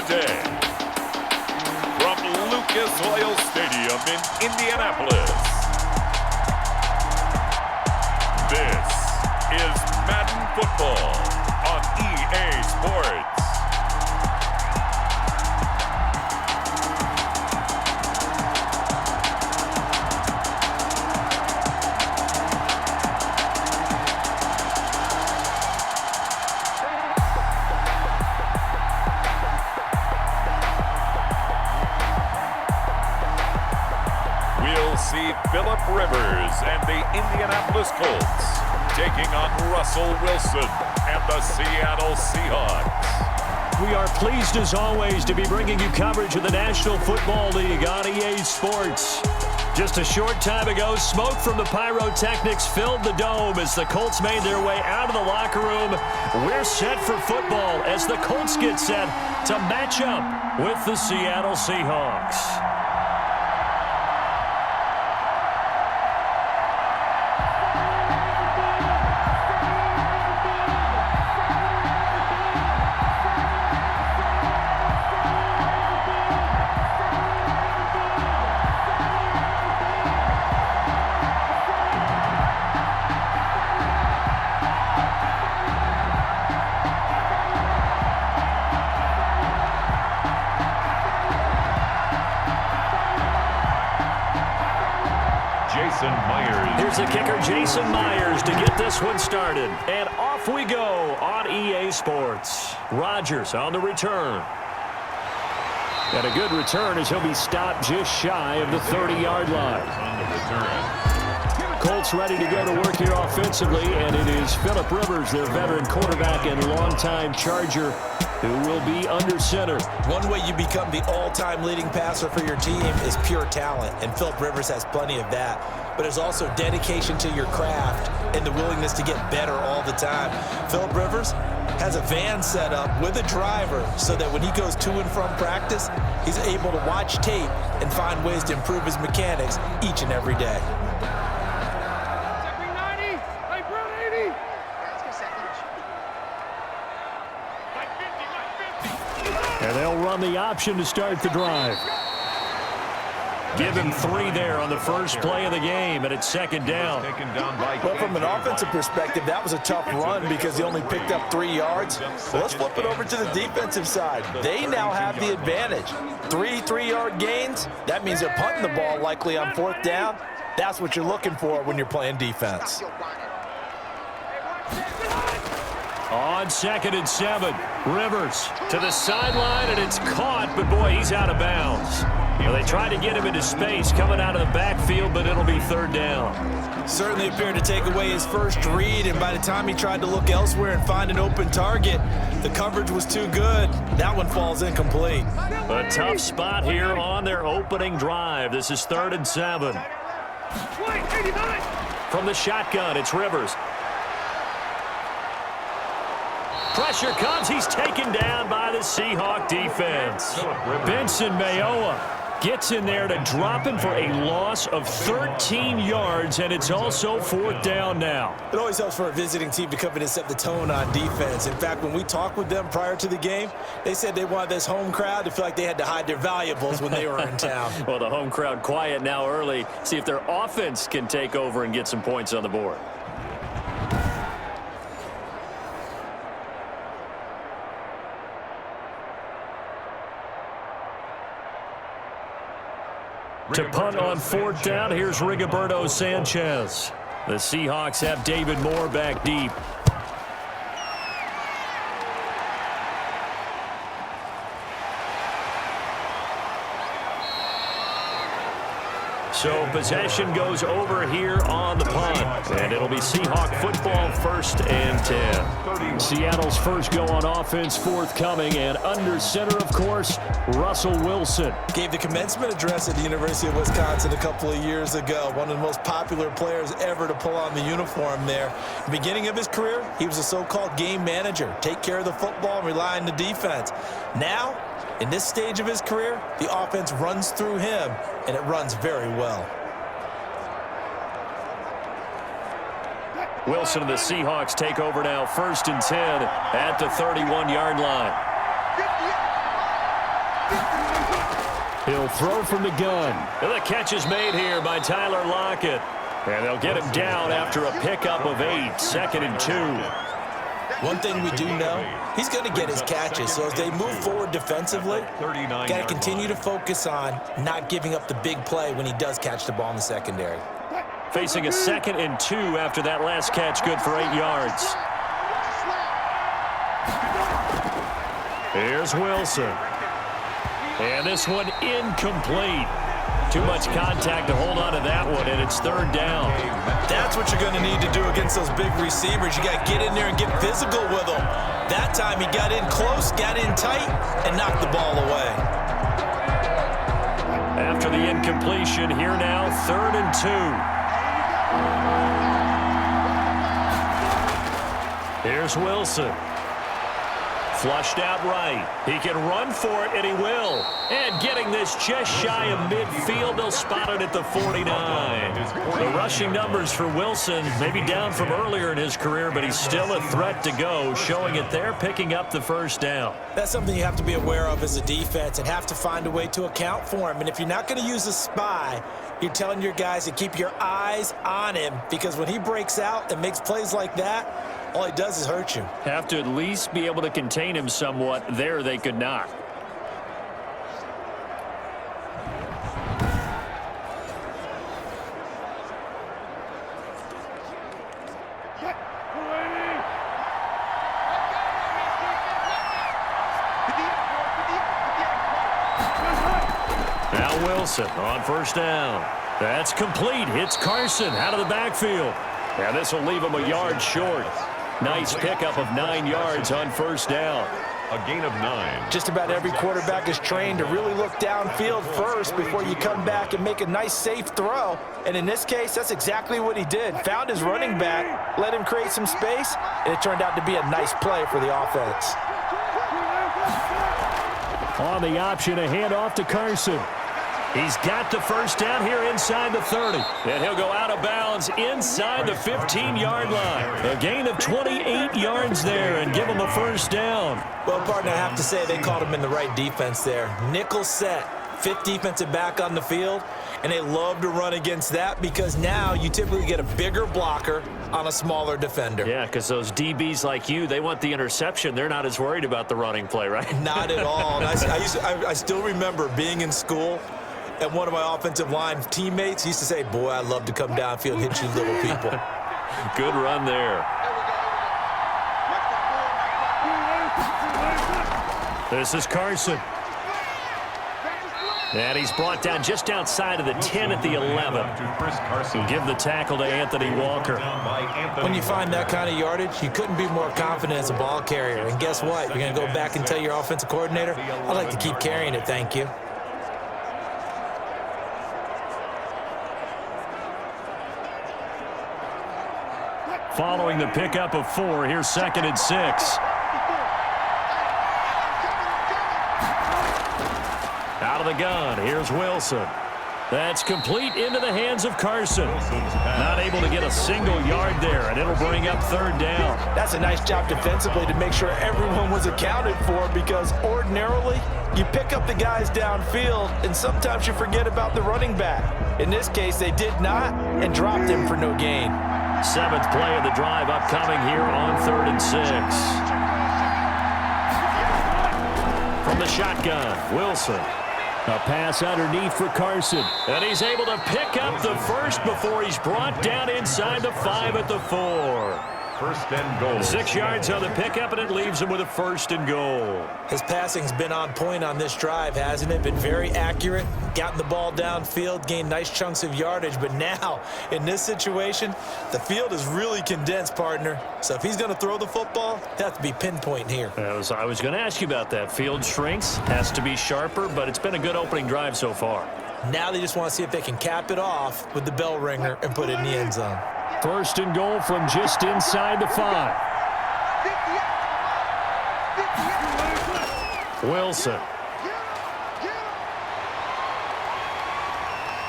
today, from Lucas Oil Stadium in Indianapolis, this is Madden Football on EA Sports. We'll see Phillip Rivers and the Indianapolis Colts taking on Russell Wilson and the Seattle Seahawks. We are pleased as always to be bringing you coverage of the National Football League on EA Sports. Just a short time ago, smoke from the pyrotechnics filled the dome as the Colts made their way out of the locker room. We're set for football as the Colts get set to match up with the Seattle Seahawks. Here's the kicker, Jason Myers, to get this one started. And off we go on EA Sports. Rodgers on the return. And a good return as he'll be stopped just shy of the 30-yard line. On the return. Colts ready to go to work here offensively, and it is Phillip Rivers, their veteran quarterback and longtime Charger, who will be under center. One way you become the all-time leading passer for your team is pure talent, and Phillip Rivers has plenty of that. But there's also dedication to your craft and the willingness to get better all the time. Phillip Rivers has a van set up with a driver so that when he goes to and from practice, he's able to watch tape and find ways to improve his mechanics each and every day. And they'll run the option to start the drive. Give him 3 there on the first play of the game, and it's second down. Well, from an offensive perspective, that was a tough run because he only picked up 3 yards. Well, let's flip it over to the defensive side. They now have the advantage. 3 3-yard gains, that means they're punting the ball likely on 4th down. That's what you're looking for when you're playing defense. On 2nd and 7, Rivers to the sideline, and it's caught, but boy, he's out of bounds. Well, they tried to get him into space coming out of the backfield, but it'll be 3rd down. Certainly appeared to take away his first read, and by the time he tried to look elsewhere and find an open target, the coverage was too good. That one falls incomplete. A tough spot here on their opening drive. This is 3rd and 7. From the shotgun, it's Rivers. Pressure comes. He's taken down by the Seahawk defense. Benson Mayowa gets in there to drop him for a loss of 13 yards, and it's also 4th down now. It always helps for a visiting team to come in and set the tone on defense. In fact, when we talked with them prior to the game, they said they wanted this home crowd to feel like they had to hide their valuables when they were in town. Well, the home crowd quiet now early. See if their offense can take over and get some points on the board. To punt on 4th down, here's Rigoberto Sanchez. The Seahawks have David Moore back deep. So possession goes over here on the punt, and it'll be Seahawk football 1st and 10. Seattle's first go on offense forthcoming, and under center, of course, Russell Wilson. Gave the commencement address at the University of Wisconsin a couple of years ago. One of the most popular players ever to pull on the uniform there. The beginning of his career, he was a so-called game manager. Take care of the football and rely on the defense. Now, in this stage of his career, the offense runs through him, and it runs very well. Wilson and the Seahawks take over now, 1st and 10 at the 31-yard line. He'll throw from the gun. And the catch is made here by Tyler Lockett. And they'll get him down after a pickup of 8, 2nd and 2. One thing we do know, he's going to get his catches. So as they move forward defensively, got to continue to focus on not giving up the big play when he does catch the ball in the secondary. Facing a 2nd and 2 after that last catch, good for 8 yards. Here's Wilson. And this one incomplete. Too much contact to hold on to that one, and it's 3rd down. That's what you're going to need to do against those big receivers. You got to get in there and get physical with them. That time he got in close, got in tight, and knocked the ball away. After the incompletion, here now, 3rd and 2. Here's Wilson. Flushed out right. He can run for it, and he will. And getting this just shy of midfield, they'll spot it at the 49. The rushing numbers for Wilson may be down from earlier in his career, but he's still a threat to go, showing it there, picking up the 1st down. That's something you have to be aware of as a defense and have to find a way to account for him. And if you're not going to use a spy, you're telling your guys to keep your eyes on him, because when he breaks out and makes plays like that, all he does is hurt you. Have to at least be able to contain him somewhat. There they could not. Now Wilson on 1st down. That's complete. Hits Carson out of the backfield. And this will leave him a yard short. Nice pickup of 9 yards on 1st down. A gain of 9. Just about every quarterback is trained to really look downfield first before you come back and make a nice, safe throw. And in this case, that's exactly what he did. Found his running back, let him create some space, and it turned out to be a nice play for the offense. On the option, a handoff to Carson. He's got the 1st down here inside the 30. And he'll go out of bounds inside the 15-yard line. A gain of 28 yards there and give him a 1st down. Well, partner, I have to say they called him in the right defense there. Nickel set, 5th defensive back on the field, and they love to run against that because now you typically get a bigger blocker on a smaller defender. Yeah, because those DBs like you, they want the interception. They're not as worried about the running play, right? Not at all. And I still remember being in school, and one of my offensive line teammates used to say, boy, I'd love to come downfield and hit you little people. Good run there. This is Carson. And he's brought down just outside of the 10 at the 11. Give the tackle to Anthony Walker. When you find that kind of yardage, you couldn't be more confident as a ball carrier. And guess what? You're going to go back and tell your offensive coordinator, I'd like to keep carrying it, thank you. Following the pickup of 4, here's 2nd and 6. Out of the gun, here's Wilson. That's complete into the hands of Carson. Not able to get a single yard there, and it'll bring up 3rd down. That's a nice job defensively to make sure everyone was accounted for, because ordinarily you pick up the guys downfield and sometimes you forget about the running back. In this case, they did not and dropped him for no gain. 7th play of the drive upcoming here on 3rd and 6. From the shotgun, Wilson. A pass underneath for Carson. And he's able to pick up the 1st before he's brought down inside the 5 at the 4. 1st and goal. 6 yards on the pickup, and it leaves him with a 1st and goal. His passing's been on point on this drive, hasn't it? Been very accurate, gotten the ball downfield, gained nice chunks of yardage. But now, in this situation, the field is really condensed, partner. So if he's going to throw the football, it has to be pinpoint here. I was going to ask you about that. Field shrinks, has to be sharper, but it's been a good opening drive so far. Now they just want to see if they can cap it off with the bell ringer and put it in the end zone. 1st and goal from just inside the 5. Wilson.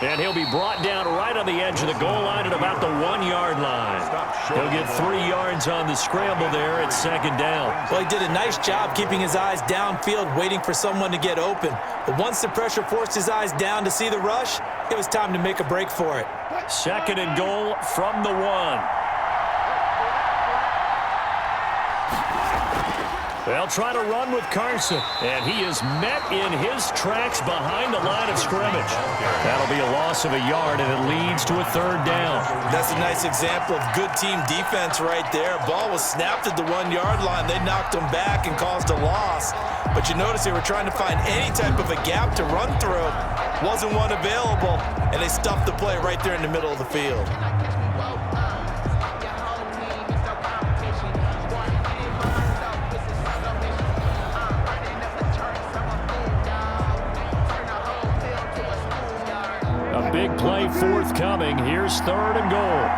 And he'll be brought down right on the edge of the goal line at about the 1-yard line. He'll get 3 yards on the scramble there at second down. Well, he did a nice job keeping his eyes downfield, waiting for someone to get open. But once the pressure forced his eyes down to see the rush, it was time to make a break for it. Second and goal from the 1. They'll try to run with Carson, and he is met in his tracks behind the line of scrimmage. That'll be a loss of a yard, and it leads to a third down. That's a nice example of good team defense right there. Ball was snapped at the 1-yard line. They knocked him back and caused a loss. But you notice they were trying to find any type of a gap to run through. Wasn't one available, and they stuffed the play right there in the middle of the field. A big play forthcoming. Here's third and goal.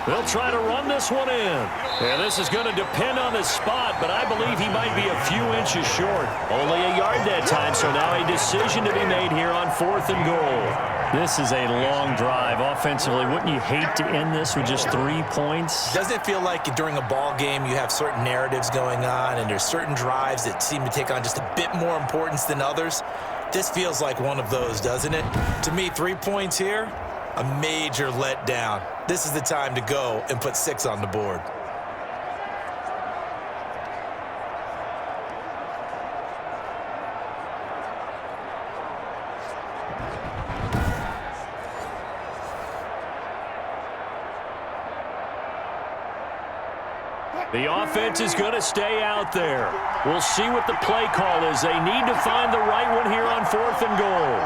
They'll try to run this one in. And this is going to depend on the spot, but I believe he might be a few inches short. Only a yard that time, so now a decision to be made here on 4th and goal. This is a long drive offensively. Wouldn't you hate to end this with just 3 points? Doesn't it feel like during a ball game you have certain narratives going on and there's certain drives that seem to take on just a bit more importance than others? This feels like one of those, doesn't it? To me, 3 points here, a major letdown. This is the time to go and put 6 on the board. The offense is going to stay out there. We'll see what the play call is. They need to find the right one here on 4th and goal.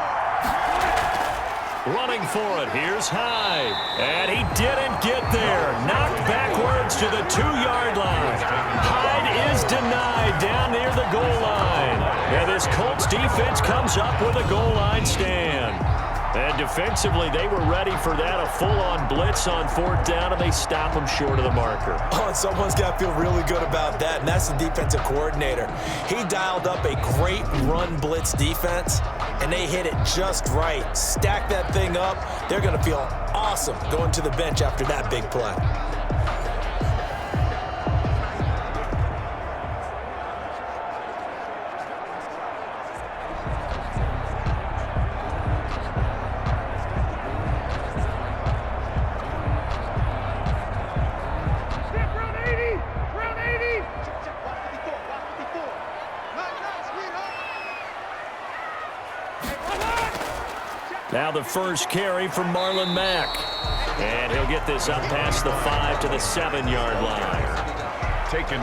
Running for it. Here's Hyde. And he didn't get there. Knocked backwards to the 2-yard line. Hyde is denied down near the goal line. And this Colts defense comes up with a goal line stand. And defensively, they were ready for that, a full-on blitz on 4th down, and they stop him short of the marker. Oh, and someone's got to feel really good about that, and that's the defensive coordinator. He dialed up a great run blitz defense, and they hit it just right. Stack that thing up. They're going to feel awesome going to the bench after that big play. Now the first carry from Marlon Mack. And he'll get this up past the 5 to the 7-yard line.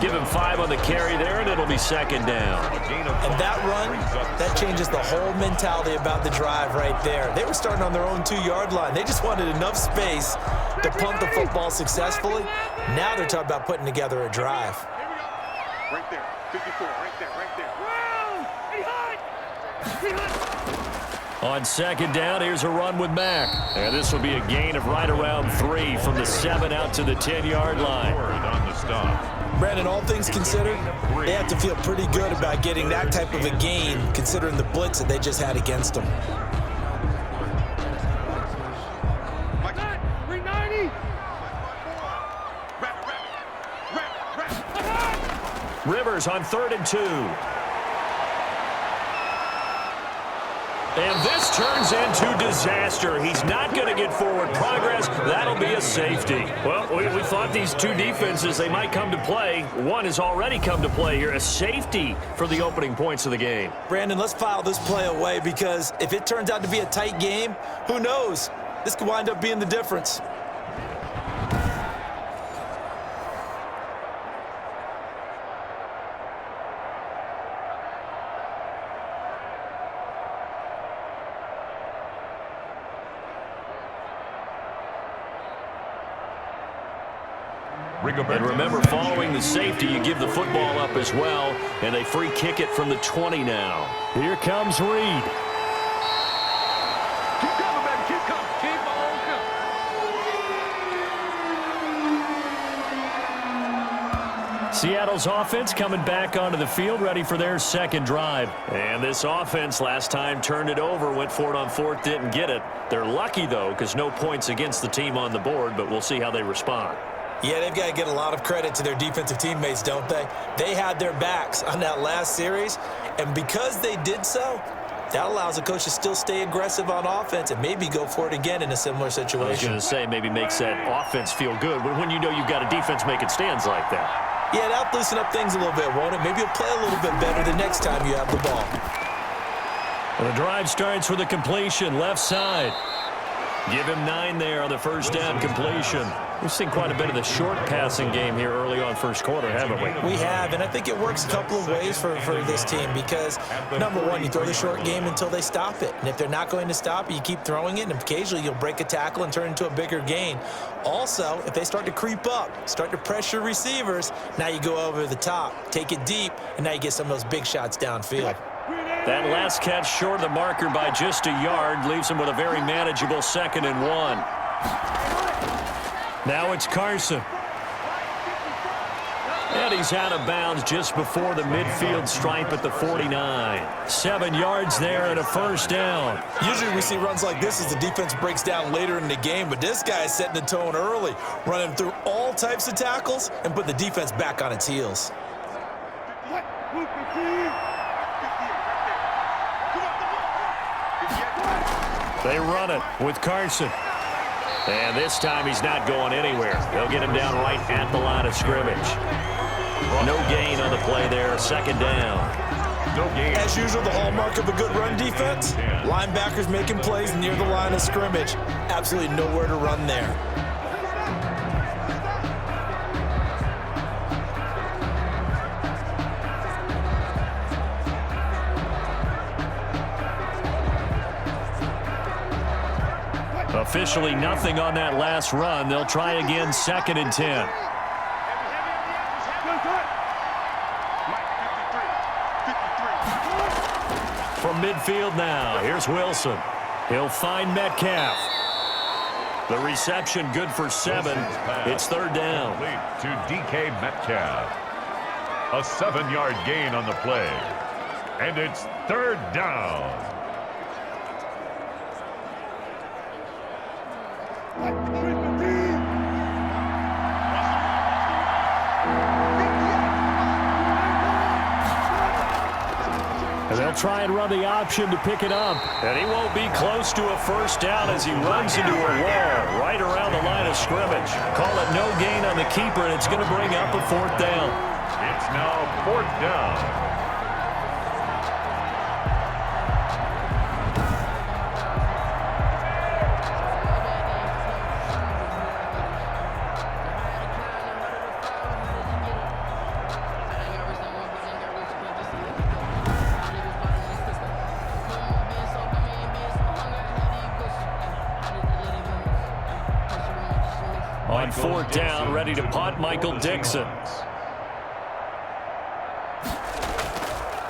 Give him 5 on the carry there, and it'll be second down. And that run, that changes the whole mentality about the drive right there. They were starting on their own 2-yard line. They just wanted enough space to punt the football successfully. Now they're talking about putting together a drive. Right there, 54, right there, right there. Wow! Hey, hot! On second down, here's a run with Mack. And this will be a gain of right around 3 from the 7 out to the 10-yard line. On the stop. Brandon, all things considered, they have to feel pretty good about getting that type of a gain considering the blitz that they just had against them. Rivers on 3rd and 2. And this turns into disaster. He's not going to get forward progress. That'll be a safety. Well, we thought these two defenses, they might come to play. One has already come to play here. A safety for the opening points of the game. Brandon, let's file this play away because if it turns out to be a tight game, who knows? This could wind up being the difference. And remember, following the safety, you give the football up as well, and they free kick it from the 20 now. Here comes Reed. Keep coming, baby, keep coming, keep on coming. Seattle's offense coming back onto the field, ready for their second drive. And this offense last time turned it over, went for it on fourth, didn't get it. They're lucky, though, because no points against the team on the board, but we'll see how they respond. Yeah, they've got to get a lot of credit to their defensive teammates, don't they? They had their backs on that last series, and because they did so, that allows the coach to still stay aggressive on offense and maybe go for it again in a similar situation. I was going to say maybe makes that offense feel good, but when you know you've got a defense making stands like that. Yeah, that'll loosen up things a little bit, won't it? Maybe you'll play a little bit better the next time you have the ball. Well, the drive starts with a completion, left side. Give him 9 there on the first down completion. We've seen quite a bit of the short passing game here early on first quarter, haven't we? We have, and I think it works a couple of ways for this team because, number one, you throw the short game until they stop it. And if they're not going to stop it, you keep throwing it, and occasionally you'll break a tackle and turn into a bigger gain. Also, if they start to creep up, start to pressure receivers, now you go over the top, take it deep, and now you get some of those big shots downfield. That last catch short of the marker by just a yard leaves him with a very manageable 2nd and 1. Now it's Carson. And he's out of bounds just before the midfield stripe at the 49. 7 yards there and a first down. Usually we see runs like this as the defense breaks down later in the game, but this guy is setting the tone early, running through all types of tackles and put the defense back on its heels. They run it with Carson. And this time he's not going anywhere. They'll get him down right at the line of scrimmage. No gain on the play there. 2nd down. No gain. As usual, the hallmark of a good run defense, linebackers making plays near the line of scrimmage. Absolutely nowhere to run there. Officially nothing on that last run. They'll try again 2nd and 10. From midfield now, here's Wilson. He'll find Metcalf. The reception good for 7. It's 3rd down. To DK Metcalf. A 7-yard gain on the play. And it's 3rd down. And they'll try and run the option to pick it up. And he won't be close to a first down as he runs into a wall right around the line of scrimmage. Call it no gain on the keeper, and it's going to bring up a 4th down. It's now 4th down. On 4th down, ready to punt, Michael Dixon.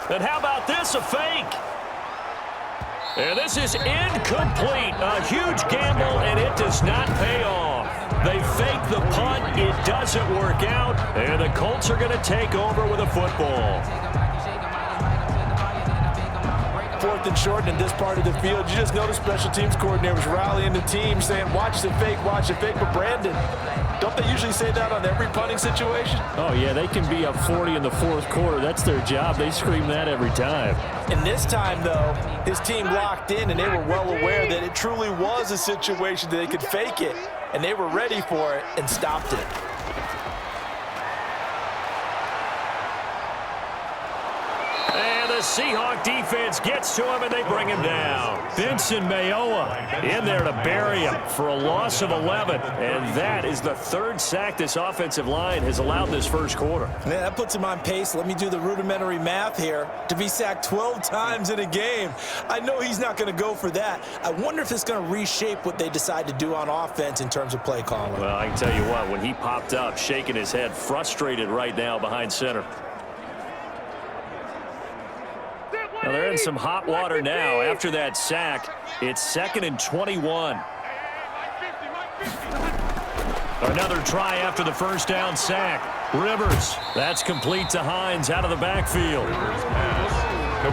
And how about this, a fake? And this is incomplete. A huge gamble, and it does not pay off. They fake the punt. It doesn't work out, and the Colts are going to take over with a football. 4th and short in this part of the field. You just notice special teams coordinators rallying the team saying, watch the fake, watch the fake. But Brandon, don't they usually say that on every punting situation? Oh, yeah, they can be up 40 in the 4th quarter. That's their job. They scream that every time. And this time, though, his team locked in, and they were well aware that it truly was a situation that they could fake it, and they were ready for it and stopped it. Seahawk defense gets to him, and they bring him down. Vincent Mayowa in there to bury him for a loss of 11. And that is the 3rd sack this offensive line has allowed this first quarter. Yeah, that puts him on pace. Let me do the rudimentary math here. To be sacked 12 times in a game, I know he's not going to go for that. I wonder if it's going to reshape what they decide to do on offense in terms of play calling. Well, I can tell you what, when he popped up, shaking his head, frustrated right now behind center. Now they're in some hot water now. After that sack, it's 2nd and 21. Another try after the first down sack. Rivers, that's complete to Hines out of the backfield.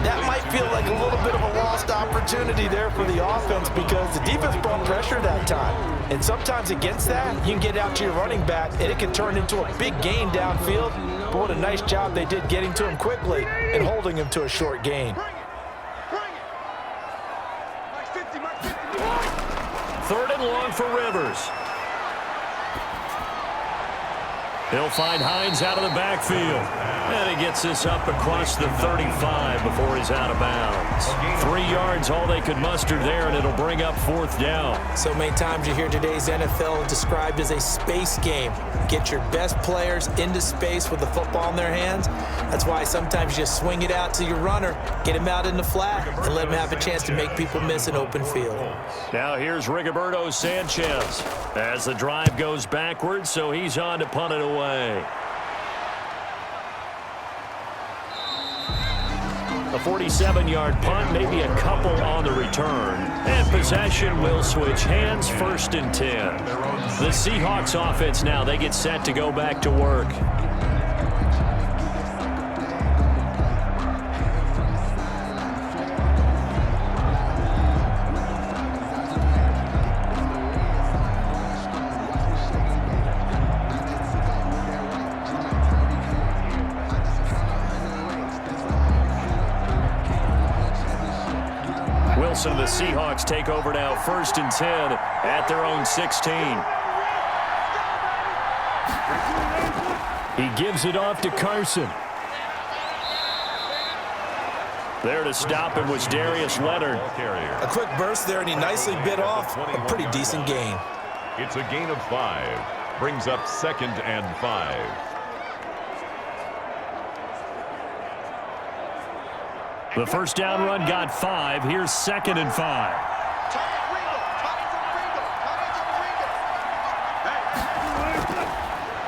That might feel like a little bit of a lost opportunity there for the offense because the defense brought pressure that time. And sometimes against that, you can get out to your running back, and it can turn into a big gain downfield. But what a nice job they did getting to him quickly and holding him to a short gain. Third and long for Rivers. He'll find Hines out of the backfield. And he gets this up across the 35 before he's out of bounds. 3 yards, all they could muster there, and it'll bring up fourth down. So many times you hear today's NFL described as a space game. Get your best players into space with the football in their hands. That's why sometimes you just swing it out to your runner, get him out in the flat, and let him have a chance to make people miss an open field. Now here's Rigoberto Sanchez as the drive goes backwards, so he's on to punt it away. A 47-yard punt, maybe a couple on the return. And possession will switch hands, 1st and 10. The Seahawks offense now, they get set to go back to work. So the Seahawks take over now, 1st and 10 at their own 16. He gives it off to Carson. There to stop him was Darius Leonard. A quick burst there, and he nicely bit off a pretty decent gain. It's a gain of 5. Brings up 2nd and 5. The first down run got 5. Here's 2nd and 5.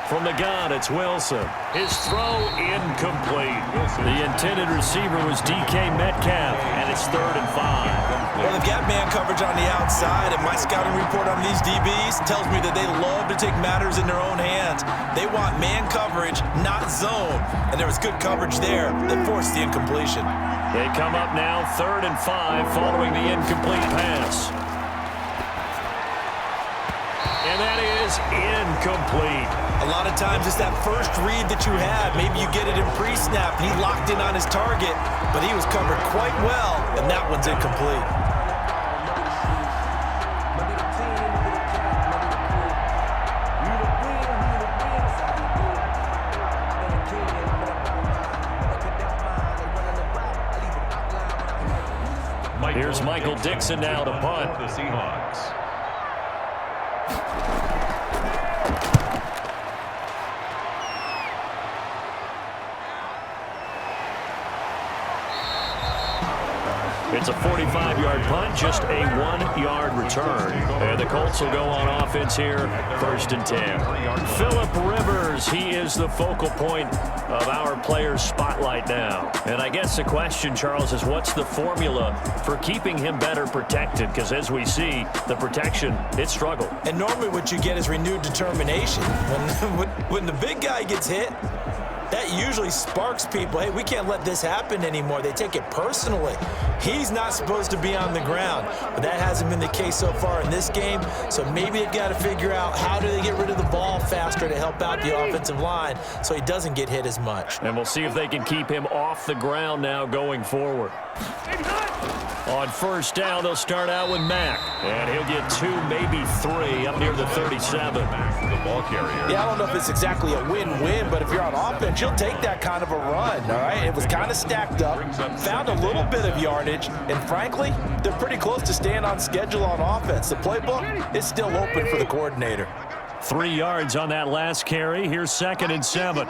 From the gun, it's Wilson. His throw incomplete. The intended receiver was DK Metcalf, and it's 3rd and 5. Well, they've got man coverage on the outside, and my scouting report on these DBs tells me that they love to take matters in their own hands. They want man coverage, not zone, and there was good coverage there that forced the incompletion. They come up now, 3rd and 5, following the incomplete pass. And that is incomplete. A lot of times it's that first read that you have. Maybe you get it in pre-snap, and he locked in on his target, but he was covered quite well, and that one's incomplete. Here's Michael Dixon now to punt. The Seahawks. It's a 45-yard punt, just a 1-yard return. And the Colts will go on offense here, 1st and 10. Phillip Rivers, he is the focal point of our players' spotlight now. And I guess the question, Charles, is what's the formula for keeping him better protected? Because as we see, the protection, it struggled. And normally what you get is renewed determination. When the big guy gets hit, that usually sparks people. Hey, we can't let this happen anymore. They take it personally. He's not supposed to be on the ground, but that hasn't been the case so far in this game. So maybe they've got to figure out how do they get rid of the ball faster to help out the offensive line so he doesn't get hit as much. And we'll see if they can keep him off the ground now going forward. On 1st down, they'll start out with Mack. And he'll get 2, maybe 3 up near the 37. The ball carrier. Yeah, I don't know if it's exactly a win-win, but if you're on offense, you'll take that kind of a run, all right? It was kind of stacked up, found a little bit of yardage, and frankly, they're pretty close to staying on schedule on offense. The playbook is still open for the coordinator. 3 yards on that last carry. Here's 2nd and 7.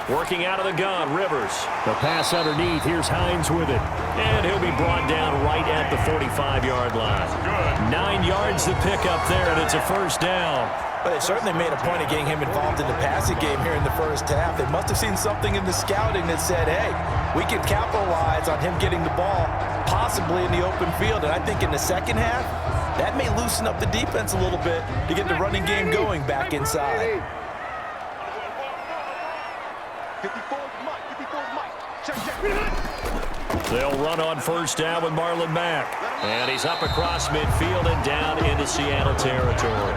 Working out of the gun, Rivers. The pass underneath. Here's Hines with it. And he'll be brought down right at the 45-yard line. 9 yards to pick up there, and it's a 1st down. But they certainly made a point of getting him involved in the passing game here in the first half. They must have seen something in the scouting that said, hey, we can capitalize on him getting the ball, possibly in the open field. And I think in the second half, that may loosen up the defense a little bit to get the running game going back inside. 54 Mike. 54 Mike. Check. They'll run on first down with Marlon Mack. And he's up across midfield and down into Seattle territory.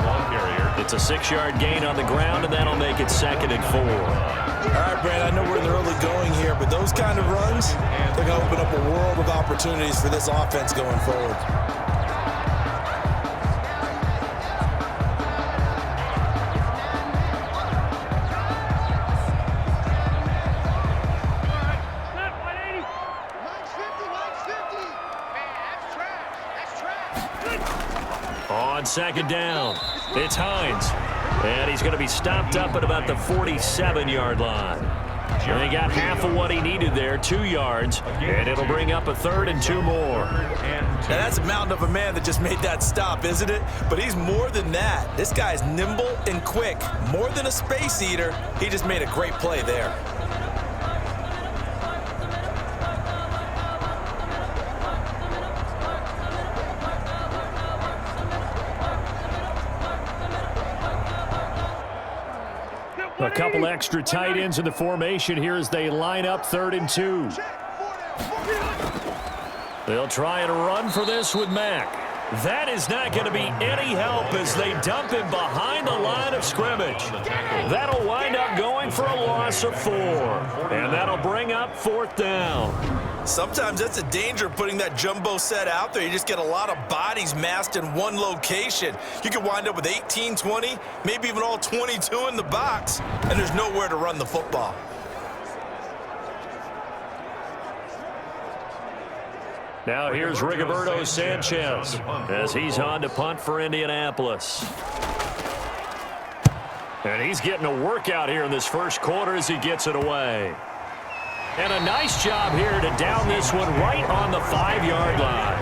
It's a 6-yard gain on the ground, and that'll make it 2nd and 4. All right, Brad, I know we're in the early going here, but those kind of runs, they're going to open up a world of opportunities for this offense going forward. On 2nd down, it's Hines. And he's going to be stopped up at about the 47-yard line. And he got half of what he needed there, 2 yards. And it'll bring up a 3rd and 2 more. Now, that's a mountain of a man that just made that stop, isn't it? But he's more than that. This guy's nimble and quick. More than a space eater, he just made a great play there. A couple extra tight ends in the formation here as they line up 3rd and 2. They'll try and run for this with Mack. That is not going to be any help as they dump him behind the line of scrimmage. That'll wind up going for a loss of 4. And that'll bring up 4th down. Sometimes that's a danger of putting that jumbo set out there. You just get a lot of bodies massed in one location. You could wind up with 18, 20, maybe even all 22 in the box, and there's nowhere to run the football. Now here's Rigoberto Sanchez as he's on to punt for Indianapolis. And he's getting a workout here in this first quarter as he gets it away. And a nice job here to down this one right on the 5-yard line.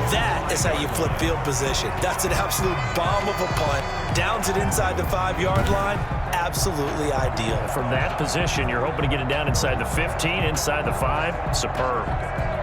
That is how you flip field position. That's an absolute bomb of a punt. Downs it inside the 5-yard line. Absolutely ideal. From that position, you're hoping to get it down inside the 15, inside the 5. Superb.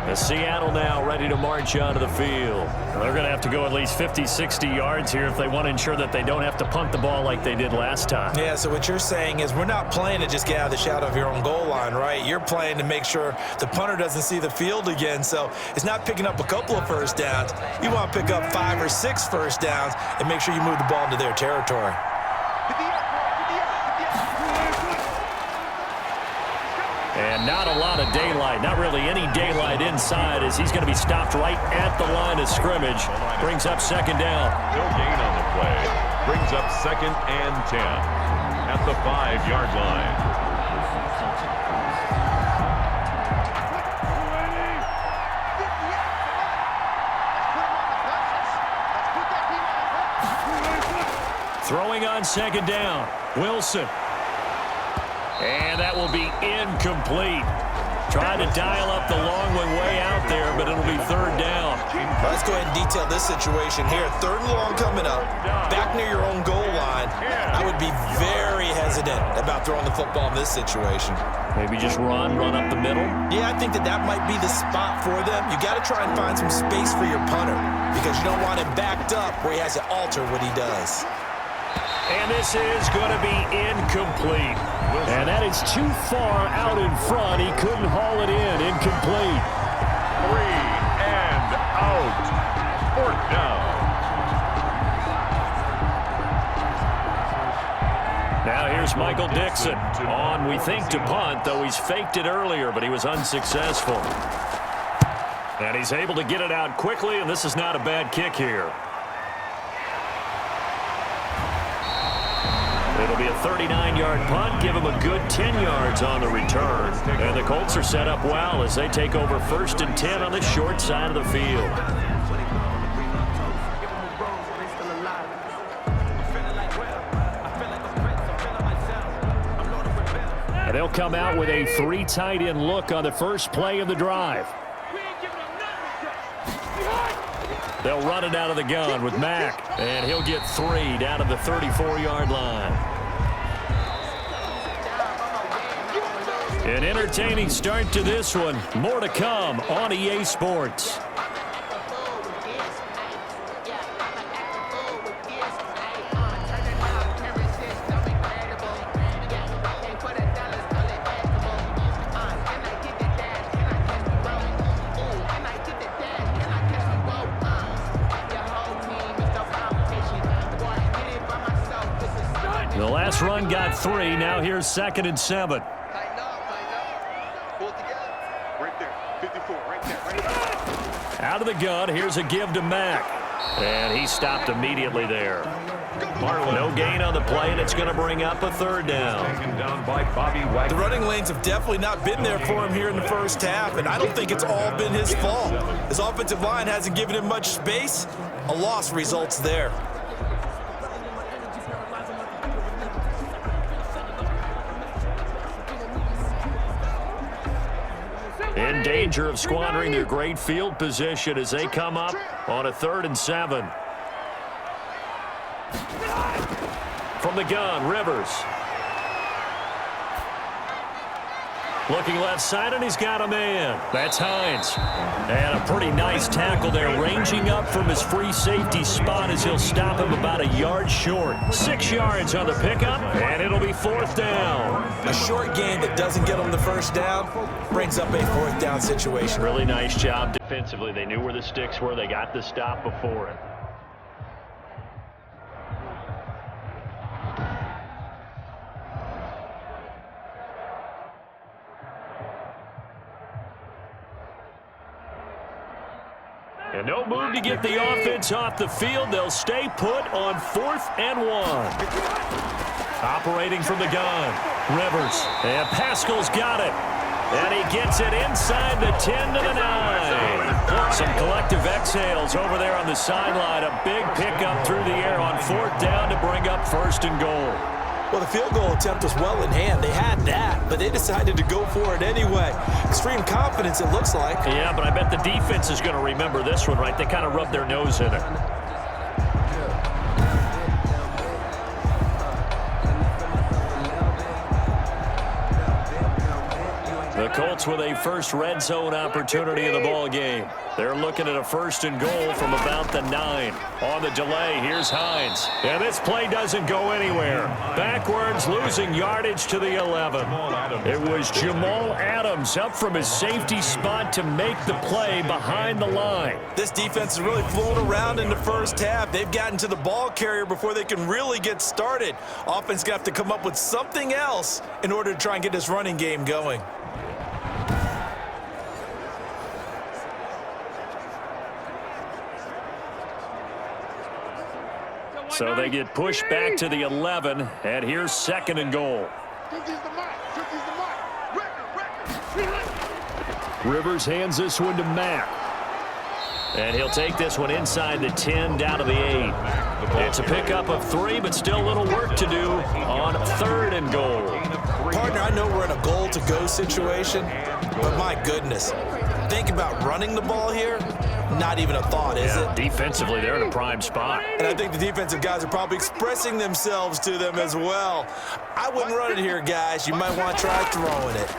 As Seattle now ready to march onto the field. They're going to have to go at least 50, 60 yards here if they want to ensure that they don't have to punt the ball like they did last time. Yeah, so what you're saying is we're not playing to just get out of the shadow of your own goal line, right? You're playing to make sure the punter doesn't see the field again. So it's not picking up a couple of first downs. You want to pick up 5 or 6 first downs and make sure you move the ball into their territory. And not a lot of daylight, not really any daylight inside as he's going to be stopped right at the line of scrimmage. Brings up 2nd down. No gain on the play. Brings up 2nd and 10 at the 5-yard line. Throwing on 2nd down, Wilson. And that will be incomplete. Trying to dial up the long one way out there, but it'll be 3rd down. Let's go ahead and detail this situation here. 3rd and long coming up, back near your own goal line. I would be very hesitant about throwing the football in this situation. Maybe just run up the middle? Yeah, I think that might be the spot for them. You got to try and find some space for your punter because you don't want him backed up where he has to alter what he does. And this is going to be incomplete. And that is too far out in front. He couldn't haul it in. Incomplete. 3 and out. 4th down. Now here's Michael Dixon on, we think, to punt, though he's faked it earlier, but he was unsuccessful. And he's able to get it out quickly, and this is not a bad kick here. It'll be a 39-yard punt, give him a good 10 yards on the return. And the Colts are set up well as they take over 1st and 10 on the short side of the field. And they'll come out with a 3 tight end look on the first play of the drive. They'll run it out of the gun with Mack, and he'll get 3 down to the 34-yard line. An entertaining start to this one. More to come on EA Sports. The last run got 3. Now here's 2nd and 7. Out of the gun, here's a give to Mack. And he stopped immediately there. No gain on the play, and it's going to bring up a 3rd down. The running lanes have definitely not been there for him here in the first half, and I don't think it's all been his fault. His offensive line hasn't given him much space. A loss results there. In danger of squandering their great field position as they come up on a 3rd and 7. From the gun, Rivers. Looking left side, and he's got a man. That's Hines. And a pretty nice tackle there, ranging up from his free safety spot as he'll stop him about a yard short. 6 yards on the pickup, and it'll be 4th down. A short game that doesn't get him the 1st down brings up a 4th down situation. Really nice job defensively. They knew where the sticks were. They got the stop before it. And no move to get the offense off the field. They'll stay put on 4th and 1. Operating from the gun, Rivers. And Pascal's got it. And he gets it inside the 10 to the 9. Some collective exhales over there on the sideline. A big pickup through the air on 4th down to bring up 1st and goal. Well, the field goal attempt was well in hand. They had that, but they decided to go for it anyway. Extreme confidence, it looks like. Yeah, but I bet the defense is going to remember this one, right? They kind of rubbed their nose in it. The Colts with a first red zone opportunity in the ball game. They're looking at a 1st and goal from about the 9. On the delay, here's Hines. And this play doesn't go anywhere. Backwards, losing yardage to the 11. It was Jamal Adams up from his safety spot to make the play behind the line. This defense is really flown around in the first half. They've gotten to the ball carrier before they can really get started. Offense going to have to come up with something else in order to try and get this running game going. So they get pushed back to the 11, and here's 2nd and goal. Rivers hands this one to Mack. And he'll take this one inside the 10 down to the 8. It's a pickup of 3, but still a little work to do on 3rd and goal. Partner, I know we're in a goal-to-go situation, but my goodness, think about running the ball here. Not even a thought, is it? Defensively, they're in a prime spot. And I think the defensive guys are probably expressing themselves to them as well. I wouldn't run it here, guys. You might want to try throwing it.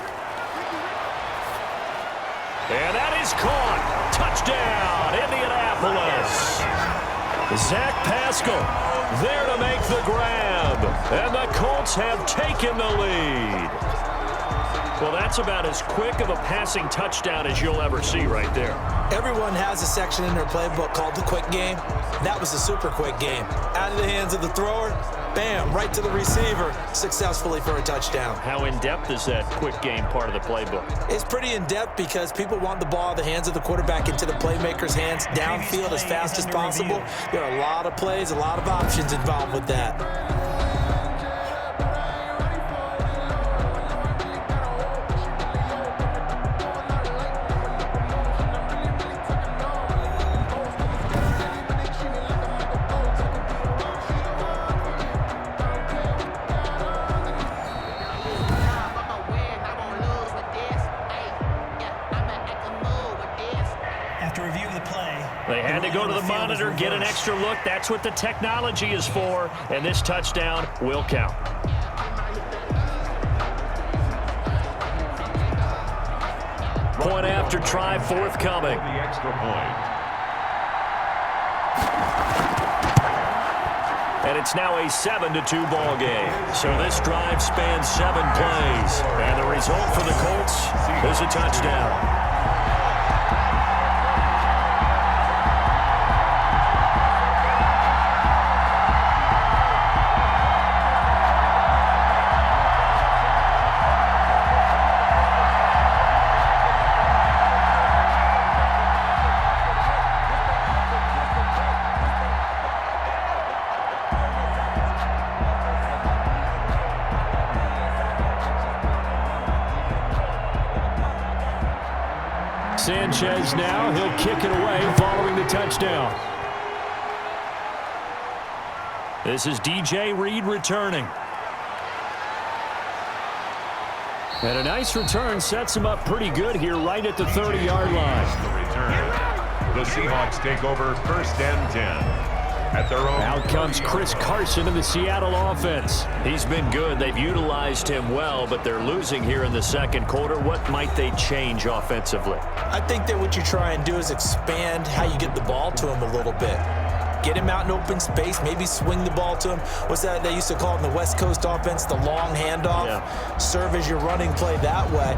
And that is caught. Touchdown, Indianapolis. Zach Pascal there to make the grab. And the Colts have taken the lead. Well, that's about as quick of a passing touchdown as you'll ever see right there. Everyone has a section in their playbook called the quick game. That was a super quick game. Out of the hands of the thrower, bam, right to the receiver, successfully for a touchdown. How in-depth is that quick game part of the playbook? It's pretty in-depth because people want the ball out of the hands of the quarterback into the playmaker's hands downfield as fast as possible. There are a lot of plays, a lot of options involved with that. They had to go to the monitor, get an extra look. That's what the technology is for, and this touchdown will count. Point after try forthcoming. The extra point. And it's now a 7-2 ball game. So this drive spans 7 plays. And the result for the Colts is a touchdown. Sanchez now, he'll kick it away following the touchdown. This is DJ Reed returning. And a nice return sets him up pretty good here right at the 30-yard line. The return. The Seahawks take over 1st and 10. At their own. Out comes Chris Carson in the Seattle offense. He's been good. They've utilized him well, but they're losing here in the second quarter. What might they change offensively? I think that what you try and do is expand how you get the ball to him a little bit. Get him out in open space, maybe swing the ball to him. What's that they used to call in the West Coast offense, the long handoff? Yeah. Serve as your running play that way,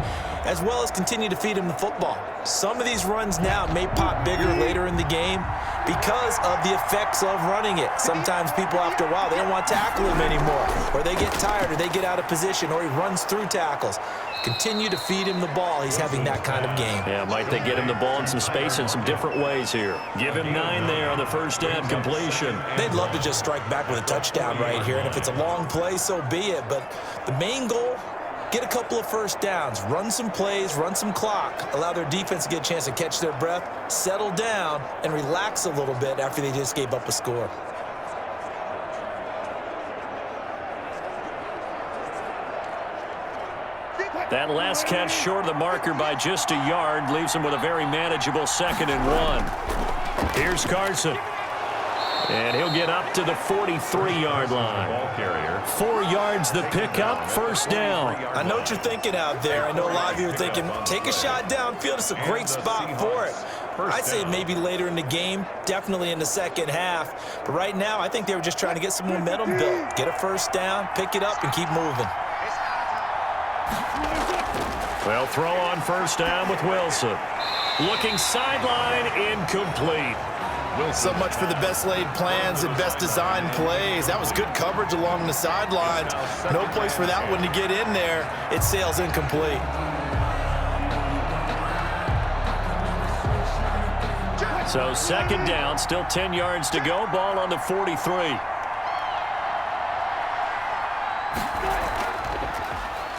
as well as continue to feed him the football. Some of these runs now may pop bigger later in the game because of the effects of running it. Sometimes people, after a while, they don't want to tackle him anymore, or they get tired, or they get out of position, or he runs through tackles. Continue to feed him the ball. He's having that kind of game. Yeah, might they get him the ball in some space in some different ways here. Give him 9 there on the first down completion. They'd love to just strike back with a touchdown right here, and if it's a long play, so be it. But the main goal, get a couple of first downs, run some plays, run some clock, allow their defense to get a chance to catch their breath, settle down, and relax a little bit after they just gave up a score. That last catch short of the marker by just a yard leaves him with a very manageable 2nd and 1. Here's Carson. And he'll get up to the 43-yard line. Ball carrier. 4 yards the pickup, first down. I know what you're thinking out there. I know a lot of you are thinking, take a shot downfield. It's a great spot for it. I'd say maybe later in the game, definitely in the second half. But right now, I think they were just trying to get some momentum built. Get a first down, pick it up, and keep moving. Well, throw on first down with Wilson. Looking sideline, incomplete. So much for the best laid plans and best designed plays. That was good coverage along the sidelines. No place for that one to get in there. It sails incomplete. So 2nd down, still 10 yards to go. Ball on the 43.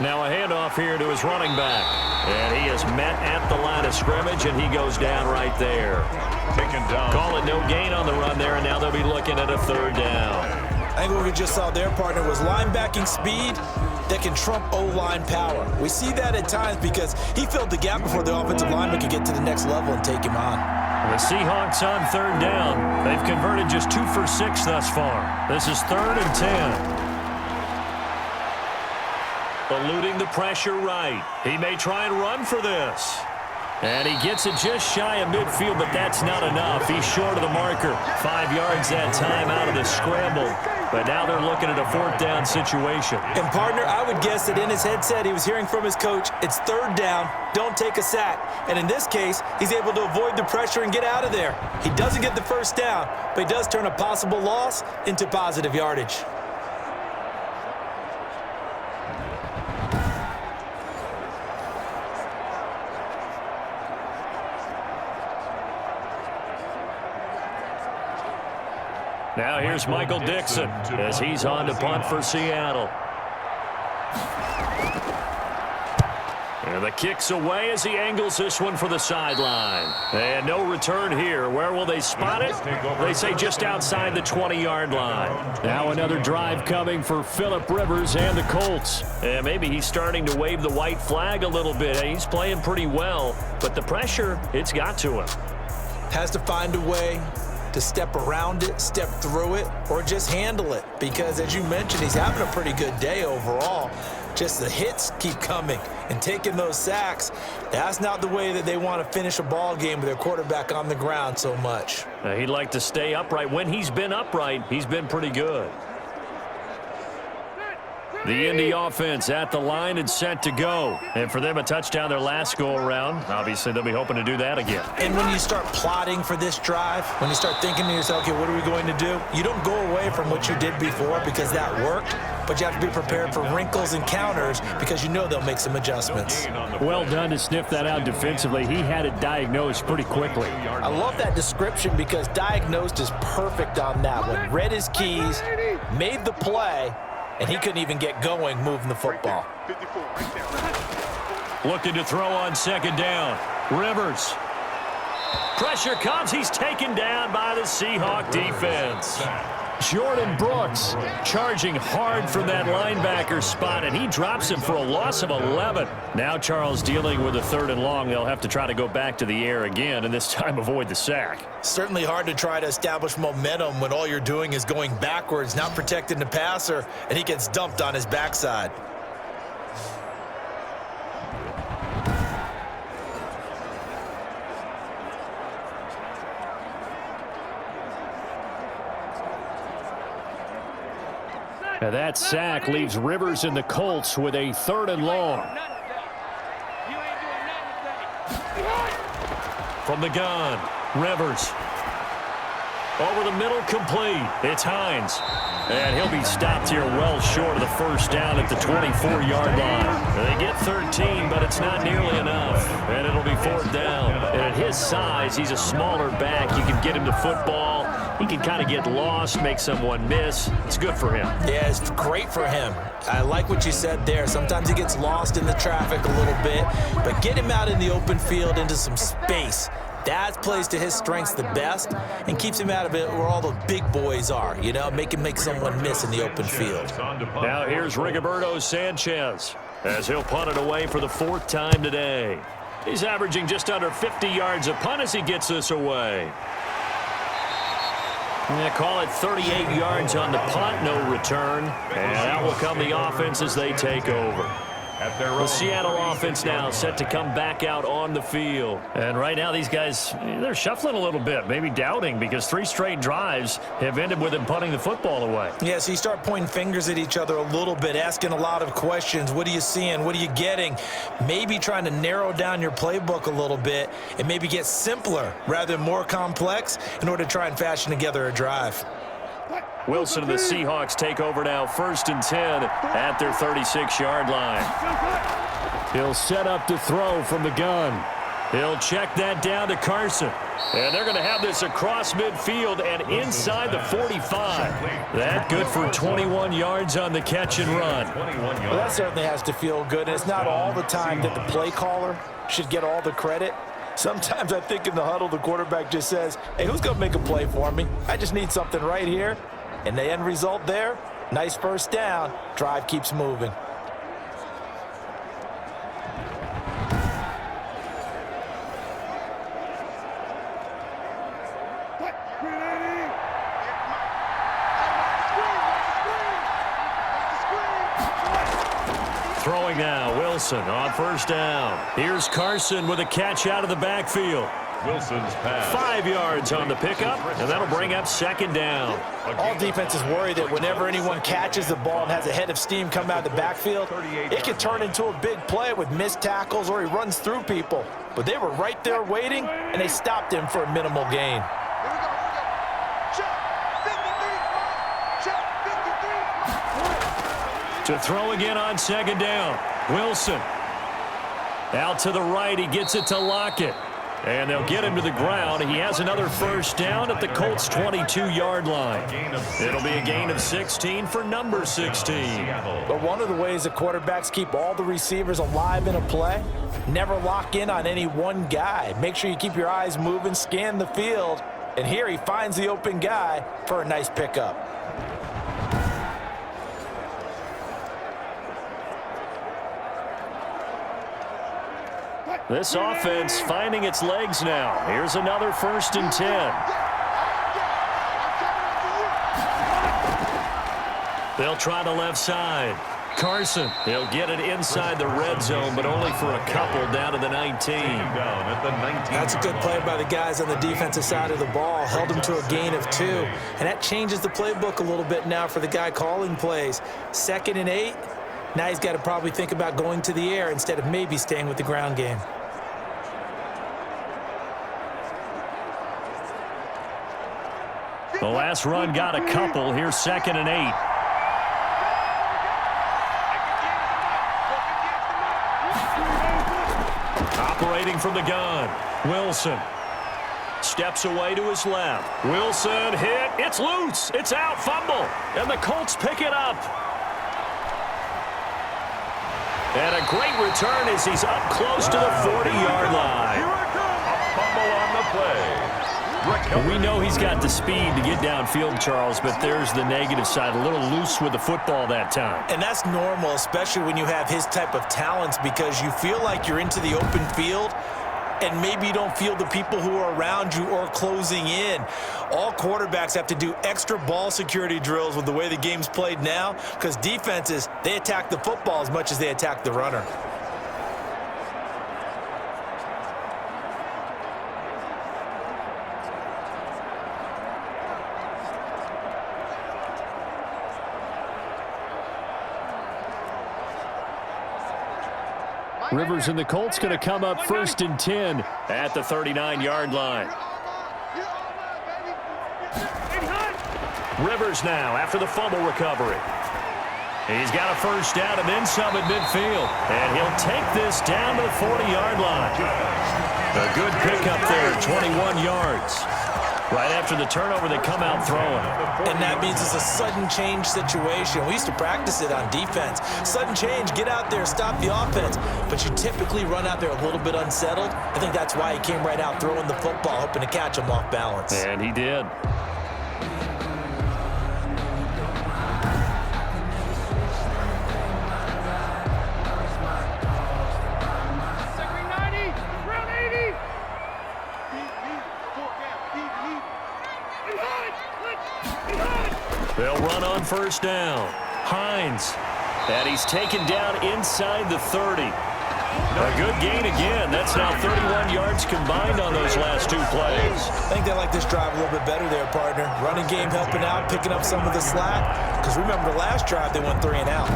Now a handoff here to his running back. And he is met at the line of scrimmage, and he goes down right there. Taken down. Call it no gain on the run there, and now they'll be looking at a 3rd down. I think what we just saw their partner was linebacking speed that can trump O-line power. We see that at times because he filled the gap before the offensive lineman could get to the next level and take him on. The Seahawks on 3rd down. They've converted just 2 for 6 thus far. This is 3rd and 10. Eluding the pressure right. He may try and run for this. And he gets it just shy of midfield, but that's not enough. He's short of the marker. 5 yards that time out of the scramble. But now they're looking at a 4th down situation. And, partner, I would guess that in his headset he was hearing from his coach, it's 3rd down, don't take a sack. And in this case, he's able to avoid the pressure and get out of there. He doesn't get the first down, but he does turn a possible loss into positive yardage. Now here's Michael Dixon as he's on to punt for Seattle. And the kick's away as he angles this one for the sideline. And no return here. Where will they spot it? They say just outside the 20-yard line. Now another drive coming for Phillip Rivers and the Colts. And maybe he's starting to wave the white flag a little bit. He's playing pretty well, but the pressure, it's got to him. Has to find a way to step around it, step through it, or just handle it. Because, as you mentioned, he's having a pretty good day overall. Just the hits keep coming and taking those sacks. That's not the way that they want to finish a ball game with their quarterback on the ground so much. He'd like to stay upright. When he's been upright, he's been pretty good. The Indy offense at the line and set to go. And for them, a touchdown their last go-around. Obviously, they'll be hoping to do that again. And when you start plotting for this drive, when you start thinking to yourself, okay, what are we going to do? You don't go away from what you did before because that worked, but you have to be prepared for wrinkles and counters because you know they'll make some adjustments. Well done to sniff that out defensively. He had it diagnosed pretty quickly. I love that description because diagnosed is perfect on that one. Read his keys, made the play, and he couldn't even get going moving the football. Looking to throw on second down. Rivers. Pressure comes. He's taken down by the Seahawk defense. Jordan Brooks charging hard from that linebacker spot, and he drops him for a loss of 11. Now Charles dealing with a 3rd and long. They'll have to try to go back to the air again, and this time avoid the sack. Certainly hard to try to establish momentum when all you're doing is going backwards, not protecting the passer, and he gets dumped on his backside. Now that sack leaves Rivers and the Colts with a 3rd and long. From the gun, Rivers. Over the middle, complete. It's Hines. And he'll be stopped here well short of the first down at the 24-yard line. They get 13, but it's not nearly enough. And it'll be 4th down. And at his size, he's a smaller back. You can get him to football. He can kind of get lost, make someone miss. It's good for him. Yeah, it's great for him. I like what you said there. Sometimes he gets lost in the traffic a little bit, but get him out in the open field into some space. That plays to his strengths the best and keeps him out of it where all the big boys are, you know, make someone miss in the open field. Now here's Rigoberto Sanchez as he'll punt it away for the 4th time today. He's averaging just under 50 yards a punt as he gets this away. They call it 38 yards on the punt, no return. And out will come the offense as they take over. The Seattle offense now set to come back out on the field. And right now these guys, they're shuffling a little bit, maybe doubting, because 3 straight drives have ended with them punting the football away. Yeah, so you start pointing fingers at each other a little bit, asking a lot of questions. What are you seeing? What are you getting? Maybe trying to narrow down your playbook a little bit and maybe get simpler rather than more complex in order to try and fashion together a drive. Wilson and the Seahawks take over now, 1st and 10 at their 36-yard line. He'll set up to throw from the gun. He'll check that down to Carson. And they're going to have this across midfield and inside the 45. That good for 21 yards on the catch and run. Well, that certainly has to feel good. And it's not all the time that the play caller should get all the credit. Sometimes I think in the huddle, the quarterback just says, hey, who's going to make a play for me? I just need something right here. And the end result there, nice 1st down. Drive keeps moving. Throwing now, Wilson on 1st down. Here's Carson with a catch out of the backfield. Wilson's pass. 5 yards on the pickup, and that'll bring up 2nd down. All defenses worry that whenever anyone catches the ball and has a head of steam come out of the backfield, it can turn into a big play with missed tackles or he runs through people. But they were right there waiting, and they stopped him for a minimal gain. To throw again on 2nd down. Wilson. Out to the right. He gets it to Lockett. And they'll get him to the ground. He has another 1st down at the Colts' 22-yard line. It'll be a gain of 16 for number 16. But one of the ways the quarterbacks keep all the receivers alive in a play, never lock in on any one guy. Make sure you keep your eyes moving, scan the field. And here he finds the open guy for a nice pickup. This offense finding its legs now. Here's another 1st and 10. They'll try the left side. Carson. He'll get it inside the red zone, but only for a couple down to the 19. Down at the 19. That's a good play by the guys on the defensive side of the ball. Held him to a gain of 2. And that changes the playbook a little bit now for the guy calling plays. 2nd and 8. Now he's got to probably think about going to the air instead of maybe staying with the ground game. The last run got a couple. Here's 2nd and 8. Operating from the gun. Wilson steps away to his left. Wilson hit. It's loose. It's out. Fumble. And the Colts pick it up. And a great return as he's up close to the 40-yard line. A fumble on the play. We know he's got the speed to get downfield, Charles, but there's the negative side. A little loose with the football that time. And that's normal, especially when you have his type of talents, because you feel like you're into the open field and maybe you don't feel the people who are around you or closing in. All quarterbacks have to do extra ball security drills with the way the game's played now, because defenses, they attack the football as much as they attack the runner. Rivers and the Colts going to come up 1st and 10 at the 39-yard line. Rivers now after the fumble recovery. He's got a first down and then some at midfield. And he'll take this down to the 40-yard line. A good pickup there, 21 yards. Right after the turnover, they come out throwing. And that means it's a sudden change situation. We used to practice it on defense. Sudden change, get out there, stop the offense. But you typically run out there a little bit unsettled. I think that's why he came right out throwing the football, hoping to catch him off balance. And he did. They'll run on first down. Hines. And he's taken down inside the 30. A good gain again. That's now 31 yards combined on those last 2 plays. I think they like this drive a little bit better there, partner. Running game helping out, picking up some of the slack. Because remember the last drive, they went 3 and out.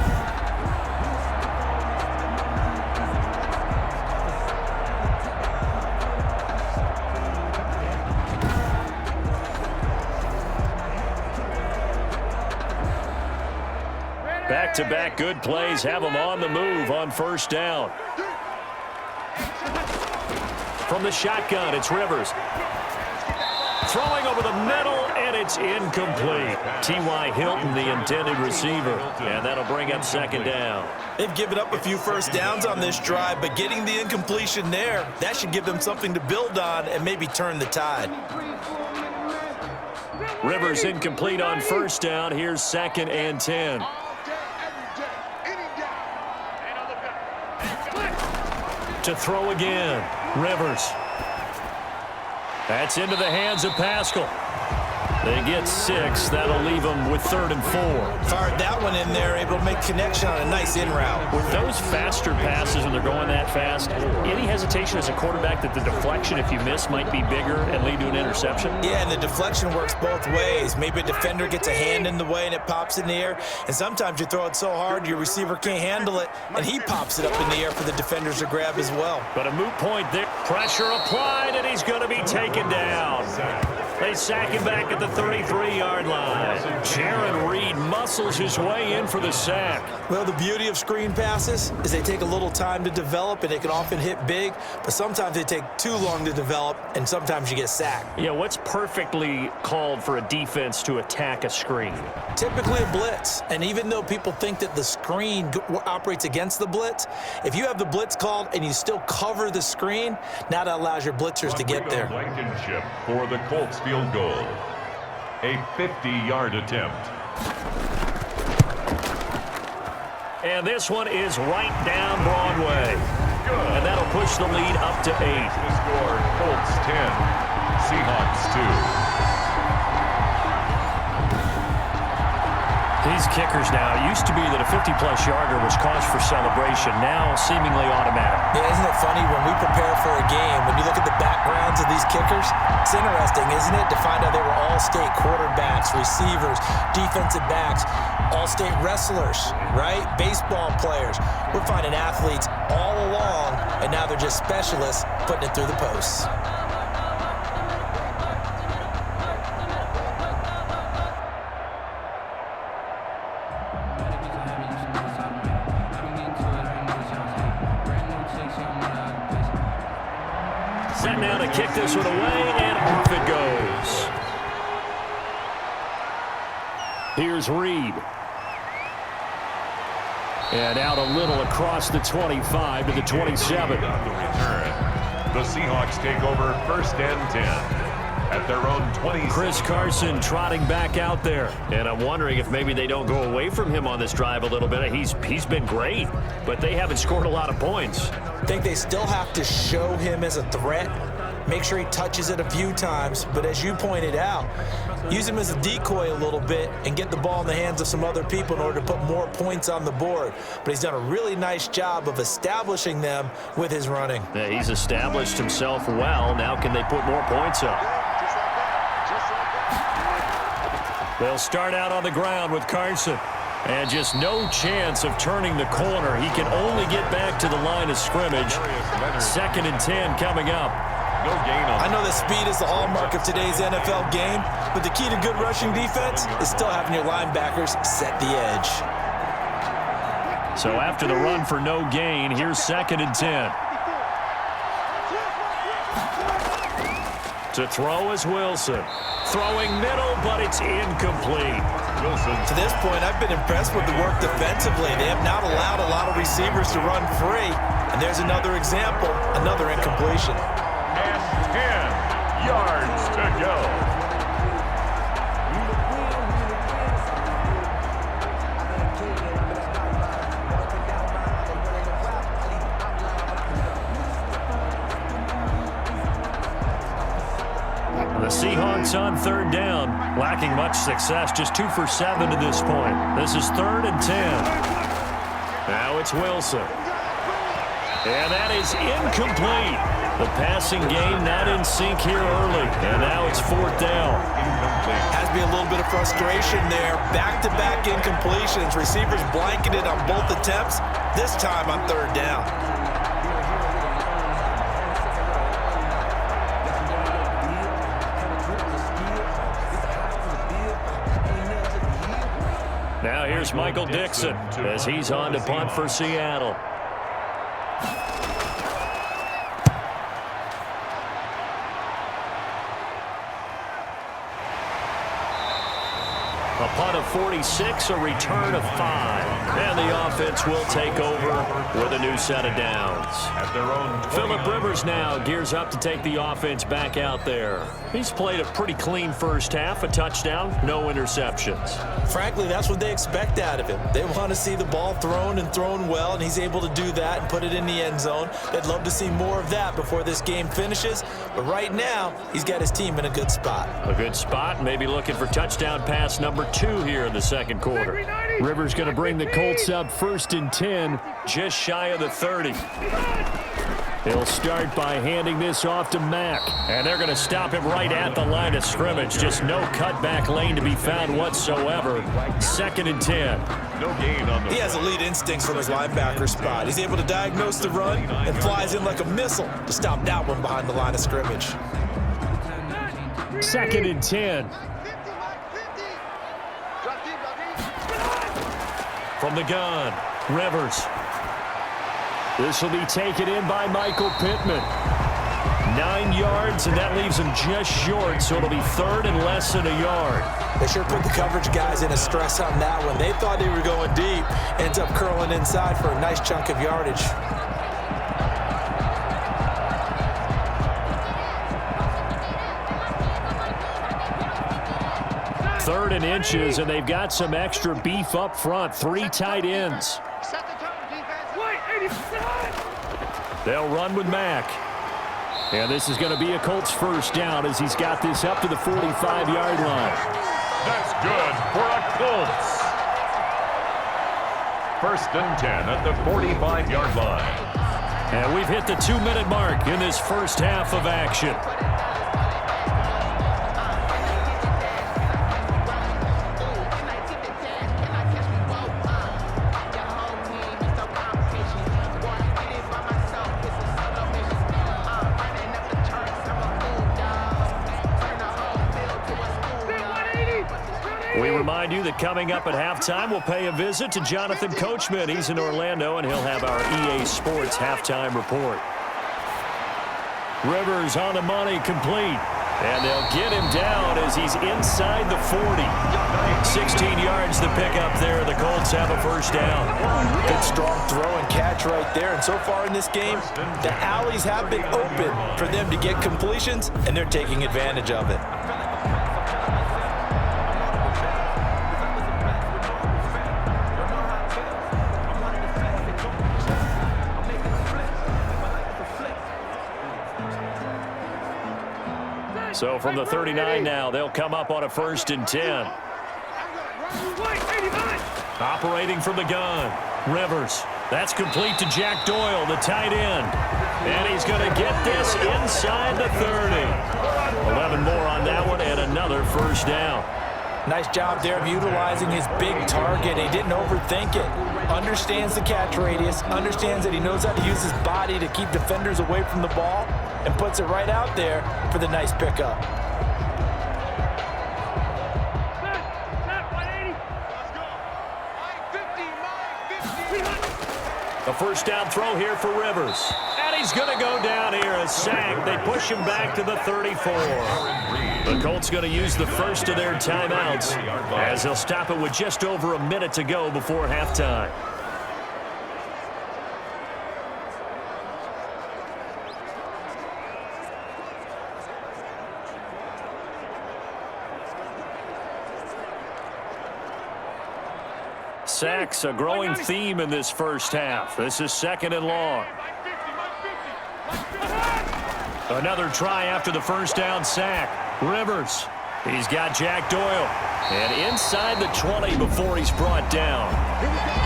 Back-to-back good plays have them on the move on first down. From the shotgun, it's Rivers. Throwing over the middle, and it's incomplete. T.Y. Hilton, the intended receiver, and that'll bring up 2nd down. They've given up a few first downs on this drive, but getting the incompletion there, that should give them something to build on and maybe turn the tide. Rivers incomplete on first down. Here's 2nd and 10. To throw again. Rivers. That's into the hands of Pascal. They get 6. That'll leave them with 3rd and 4. Fired that one in there, able to make connection on a nice in route. With those faster passes when they're going that fast, any hesitation as a quarterback that the deflection, if you miss, might be bigger and lead to an interception? Yeah, and the deflection works both ways. Maybe a defender gets a hand in the way and it pops in the air. And sometimes you throw it so hard your receiver can't handle it, and he pops it up in the air for the defenders to grab as well. But a moot point there. Pressure applied, and he's going to be taken down. They sack him back at the 33-yard line. Jaron Reed muscles his way in for the sack. Well, the beauty of screen passes is they take a little time to develop, and they can often hit big, but sometimes they take too long to develop, and sometimes you get sacked. Yeah, what's perfectly called for a defense to attack a screen? Typically a blitz, and even though people think that the screen operates against the blitz, if you have the blitz called and you still cover the screen, now that allows your blitzers to get there. Blankenship for the Colts field goal. A 50-yard attempt. And this one is right down Broadway. And that'll push the lead up to 8. The score, Colts 10, Seahawks 2. These kickers now, it used to be that a 50-plus yarder was cause for celebration, now seemingly automatic. Yeah, isn't it funny when we prepare for a game, when you look at the backgrounds of these kickers, it's interesting, isn't it, to find out they were all-state quarterbacks, receivers, defensive backs, all-state wrestlers, right? Baseball players. We're finding athletes all along, and now they're just specialists putting it through the posts. Set now to kick this one away, and off it goes. Here's Reed. And out a little across the 25 to the 27. On the return, the Seahawks take over 1st and 10 at their own 20. Chris Carson trotting back out there. And I'm wondering if maybe they don't go away from him on this drive a little bit. He's been great, but they haven't scored a lot of points. I think they still have to show him as a threat, make sure he touches it a few times, but as you pointed out, use him as a decoy a little bit and get the ball in the hands of some other people in order to put more points on the board. But he's done a really nice job of establishing them with his running. Yeah, he's established himself well. Now can they put more points up? They'll start out on the ground with Carson. And just no chance of turning the corner. He can only get back to the line of scrimmage. 2nd and 10 coming up. No gain on. I know that speed is the hallmark of today's NFL game, but the key to good rushing defense is still having your linebackers set the edge. So after the run for no gain, here's 2nd and 10. To throw is Wilson. Throwing middle, but it's incomplete. Wilson. To this point, I've been impressed with the work defensively. They have not allowed a lot of receivers to run free. And there's another example, another incompletion. And 10 yards to go. The Seahawks on 3rd down, lacking much success, just 2 for 7 to this point. This is 3rd and 10. Now it's Wilson. And that is incomplete. The passing game not in sync here early. And now it's 4th down. Has to be a little bit of frustration there. Back-to-back incompletions. Receivers blanketed on both attempts, this time on 3rd down. Now here's Michael Dixon as he's on to punt for Seattle. A punt of 46, a return of 5. And the offense will take over with a new set of downs. At their own Phillip Rivers now gears up to take the offense back out there. He's played a pretty clean first half, a touchdown, no interceptions. Frankly, that's what they expect out of him. They want to see the ball thrown and thrown well, and he's able to do that and put it in the end zone. They'd love to see more of that before this game finishes, but right now, he's got his team in a good spot. A good spot, maybe looking for touchdown pass number 2 here in the 2nd quarter. Rivers going to bring the Colts up 1st and 10, just shy of the 30. He'll start by handing this off to Mack. And they're going to stop him right at the line of scrimmage. Just no cutback lane to be found whatsoever. 2nd and 10. No gain on the He has elite instincts from his linebacker spot. He's able to diagnose the run and flies in like a missile to stop that one behind the line of scrimmage. 2nd and 10. From the gun, Rivers. This will be taken in by Michael Pittman. 9 yards, and that leaves him just short, so it'll be 3rd and less than a yard. They sure put the coverage guys in a stress on that one. They thought they were going deep. Ends up curling inside for a nice chunk of yardage. Third and inches, and they've got some extra beef up front. 3 tight ends. They'll run with Mack. And this is going to be a Colts first down as he's got this up to the 45-yard line. That's good for a Colts First and 10 at the 45-yard line. And we've hit the 2-minute mark in this first half of action. We remind you that coming up at halftime, we'll pay a visit to Jonathan Coachman. He's in Orlando, and he'll have our EA Sports halftime report. Rivers on the money, complete. And they'll get him down as he's inside the 40. 16 yards to pick up there. The Colts have a first down. Good strong throw and catch right there. And so far in this game, the alleys have been open for them to get completions, and they're taking advantage of it. So from the 39 now, they'll come up on a first and 10. Operating from the gun, Rivers. That's complete to Jack Doyle, the tight end. And he's going to get this inside the 30. 11 more on that one and another first down. Nice job there of utilizing his big target. He didn't overthink it. Understands the catch radius, understands that he knows how to use his body to keep defenders away from the ball, and puts it right out there for the nice pickup. A first down throw here for Rivers. And he's going to go down here, a sack. They push him back to the 34. The Colts going to use the first of their timeouts as they'll stop it with just over a minute to go before halftime. Sacks, a growing theme in this first half. This is second and long. Another try after the first down sack. Rivers. He's got Jack Doyle. And inside the 20 before he's brought down.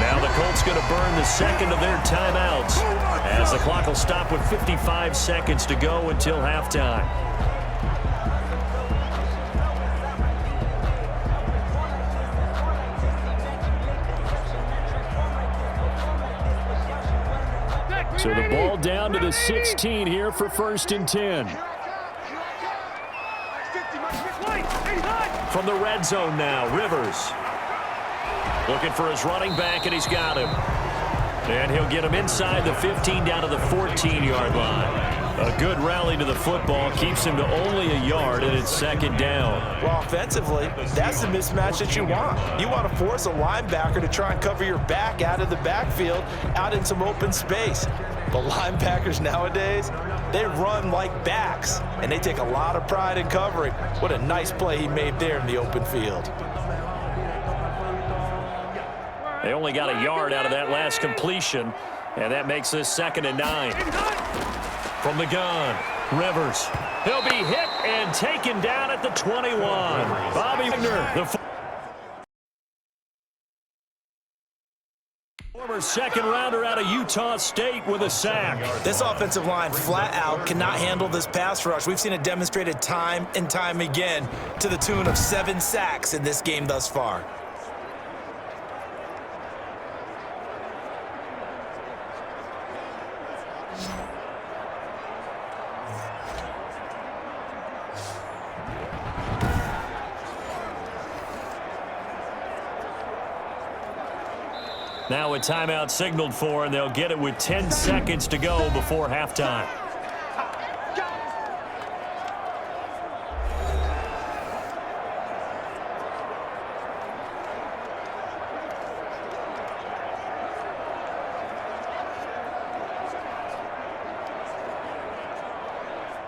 Now the Colts going to burn the second of their timeouts as the clock will stop with 55 seconds to go until halftime. So the ball down to the 16 here for first and 10. From the red zone now, Rivers. Looking for his running back, and he's got him. And he'll get him inside the 15 down to the 14-yard line. A good rally to the football keeps him to only a yard, and it's second down. Well, offensively, that's the mismatch that you want. You want to force a linebacker to try and cover your back out of the backfield, out in some open space. But linebackers nowadays, they run like backs, and they take a lot of pride in covering. What a nice play he made there in the open field. They only got a yard out of that last completion, and that makes this second and 9. From the gun, Rivers. He'll be hit and taken down at the 21. Bobby Wagner, the former second-rounder out of Utah State with a sack. This offensive line flat out cannot handle this pass rush. We've seen it demonstrated time and time again to the tune of 7 sacks in this game thus far. Now a timeout signaled for, and they'll get it with 10 seconds to go before halftime.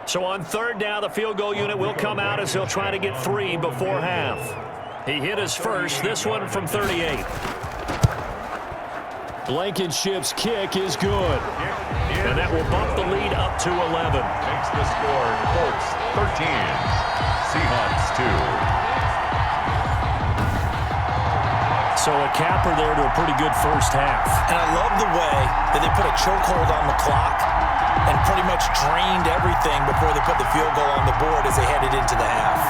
So on third down, the field goal unit will come out as they'll try to get 3 before half. He hit his first, this one from 38. Blankenship's kick is good. And that will bump the lead up to 11. Makes the score Colts 13, Seahawks 2. So So a capper there to a pretty good first half. And I love the way that they put a chokehold on the clock and pretty much drained everything before they put the field goal on the board as they headed into the half.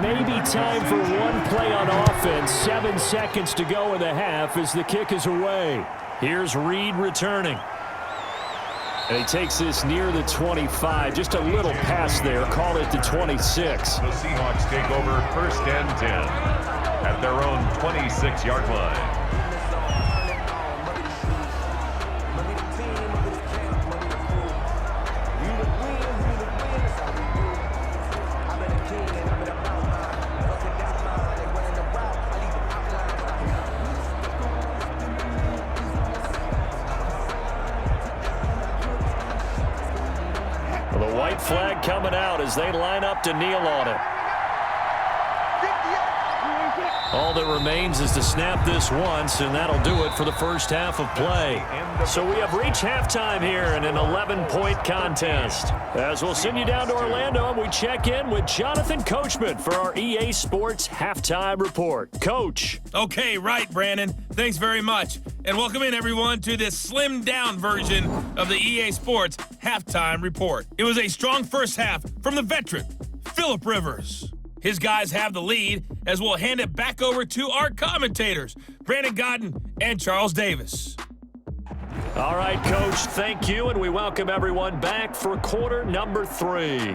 Maybe time for one play on offense. 7 seconds to go in the half as the kick is away. Here's Reed returning. And he takes this near the 25. Just a little pass there. Call it the 26. The Seahawks take over 1st and 10 at their own 26-yard line. The white flag coming out as they line up to kneel on it. All that remains is to snap this once, and that'll do it for the first half of play. So we have reached halftime here in an 11-point contest. As we'll send you down to Orlando, and we check in with Jonathan Coachman for our EA Sports Halftime Report. Coach. Okay, right, Brandon. Thanks very much. And welcome in, everyone, to this slimmed-down version of the EA Sports Halftime Report. It was a strong first half from the veteran, Phillip Rivers. His guys have the lead as we'll hand it back over to our commentators, Brandon Godden and Charles Davis. All right, Coach, thank you, and we welcome everyone back for quarter number 3.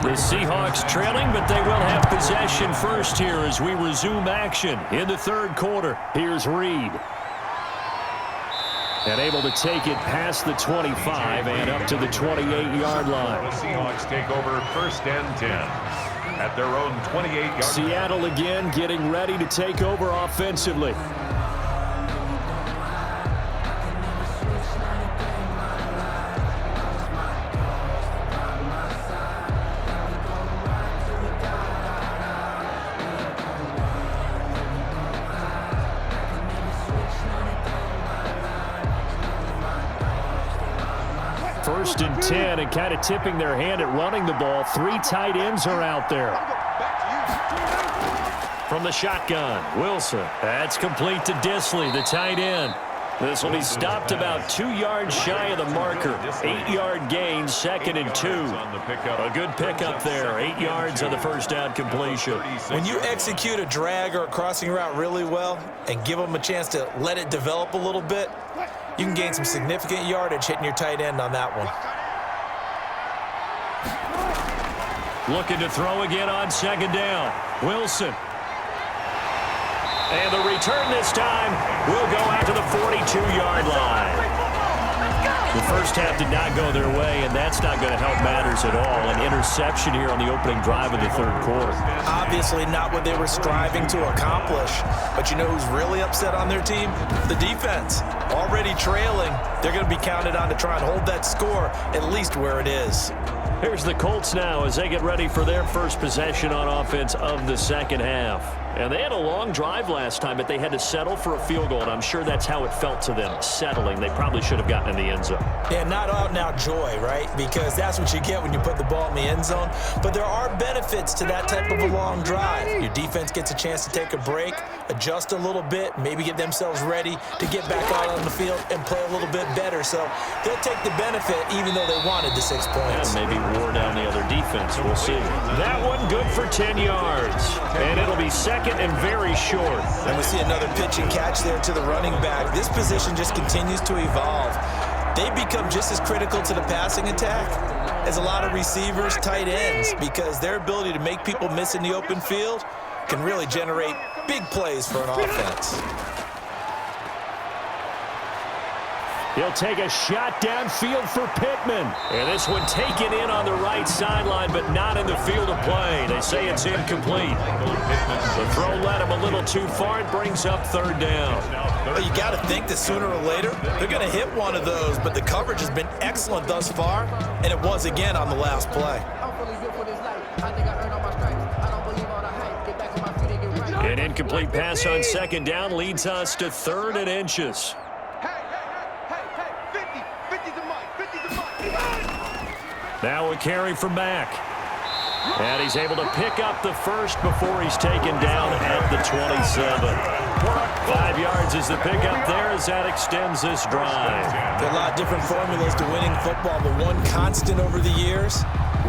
The Seahawks trailing, but they will have possession first here as we resume action in the third quarter. Here's Reed. And able to take it past the 25 and up to the 28-yard line. The Seahawks take over 1st and 10 at their own 28-yard line. Seattle again getting ready to take over offensively. First and 10, and kind of tipping their hand at running the ball. 3 tight ends are out there. From the shotgun, Wilson. That's complete to Disley, the tight end. This will be stopped about 2 yards shy of the marker. 8-yard gain, 2nd and 2. A good pickup there. 8 yards on the first down completion. When you execute a drag or a crossing route really well and give them a chance to let it develop a little bit, you can gain some significant yardage hitting your tight end on that one. Looking to throw again on 2nd down. Wilson. And the return this time will go out to the 42-yard line. The first half did not go their way, and that's not going to help matters at all. An interception here on the opening drive of the third quarter. Obviously not what they were striving to accomplish. But you know who's really upset on their team? The defense. Already trailing, they're going to be counted on to try and hold that score at least where it is. Here's the Colts now as they get ready for their first possession on offense of the second half. And they had a long drive last time, but they had to settle for a field goal, and I'm sure that's how it felt to them, settling. They probably should have gotten in the end zone. Yeah, not out-and-out joy, right? Because that's what you get when you put the ball in the end zone. But there are benefits to that type of a long drive. Your defense gets a chance to take a break, adjust a little bit, maybe get themselves ready to get back out on the field and play a little bit better. So they'll take the benefit even though they wanted the 6 points. Yeah, maybe wore down the other defense. We'll see. That one good for 10 yards. And it'll be second and very short. And we see another pitch and catch there to the running back. This position just continues to evolve. they become just as critical to the passing attack as a lot of receivers, tight ends, because their ability to make people miss in the open field can really generate big plays for an offense. He'll take a shot downfield for Pittman. And this one taken in on the right sideline, but not in the field of play. They say it's incomplete. The throw led him a little too far. It brings up third down. Well, you got to think that sooner or later they're going to hit one of those, but the coverage has been excellent thus far, and it was again on the last play. An incomplete pass on second down leads us to 3rd and inches. Now a carry from Mack. And he's able to pick up the first before he's taken down at the 27. 5 yards is the pickup there as that extends this drive. There are a lot of different formulas to winning football, but one constant over the years,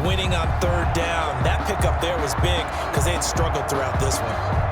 winning on 3rd down. That pickup there was big because they had struggled throughout this one.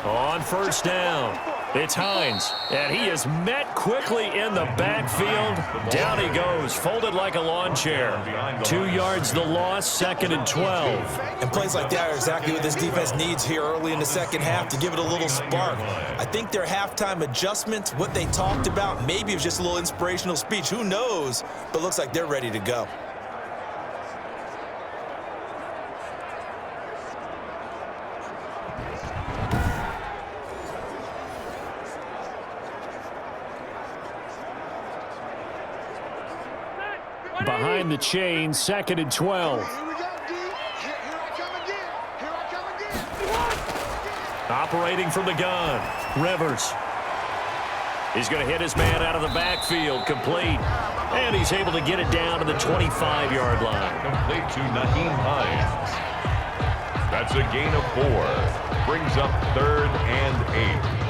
On first down, it's Hines, and he is met quickly in the backfield. Down he goes, folded like a lawn chair. 2 yards the loss, 2nd and 12. And plays like that are exactly what this defense needs here early in the second half to give it a little spark. I think their halftime adjustments, what they talked about, maybe it was just a little inspirational speech. Who knows? But looks like they're ready to go. Behind the chain, 2nd and 12. Operating from the gun, Rivers. He's going to hit his man out of the backfield, complete. And he's able to get it down to the 25-yard line. Complete to Nyheim Hines. That's a gain of 4. Brings up 3rd and 8.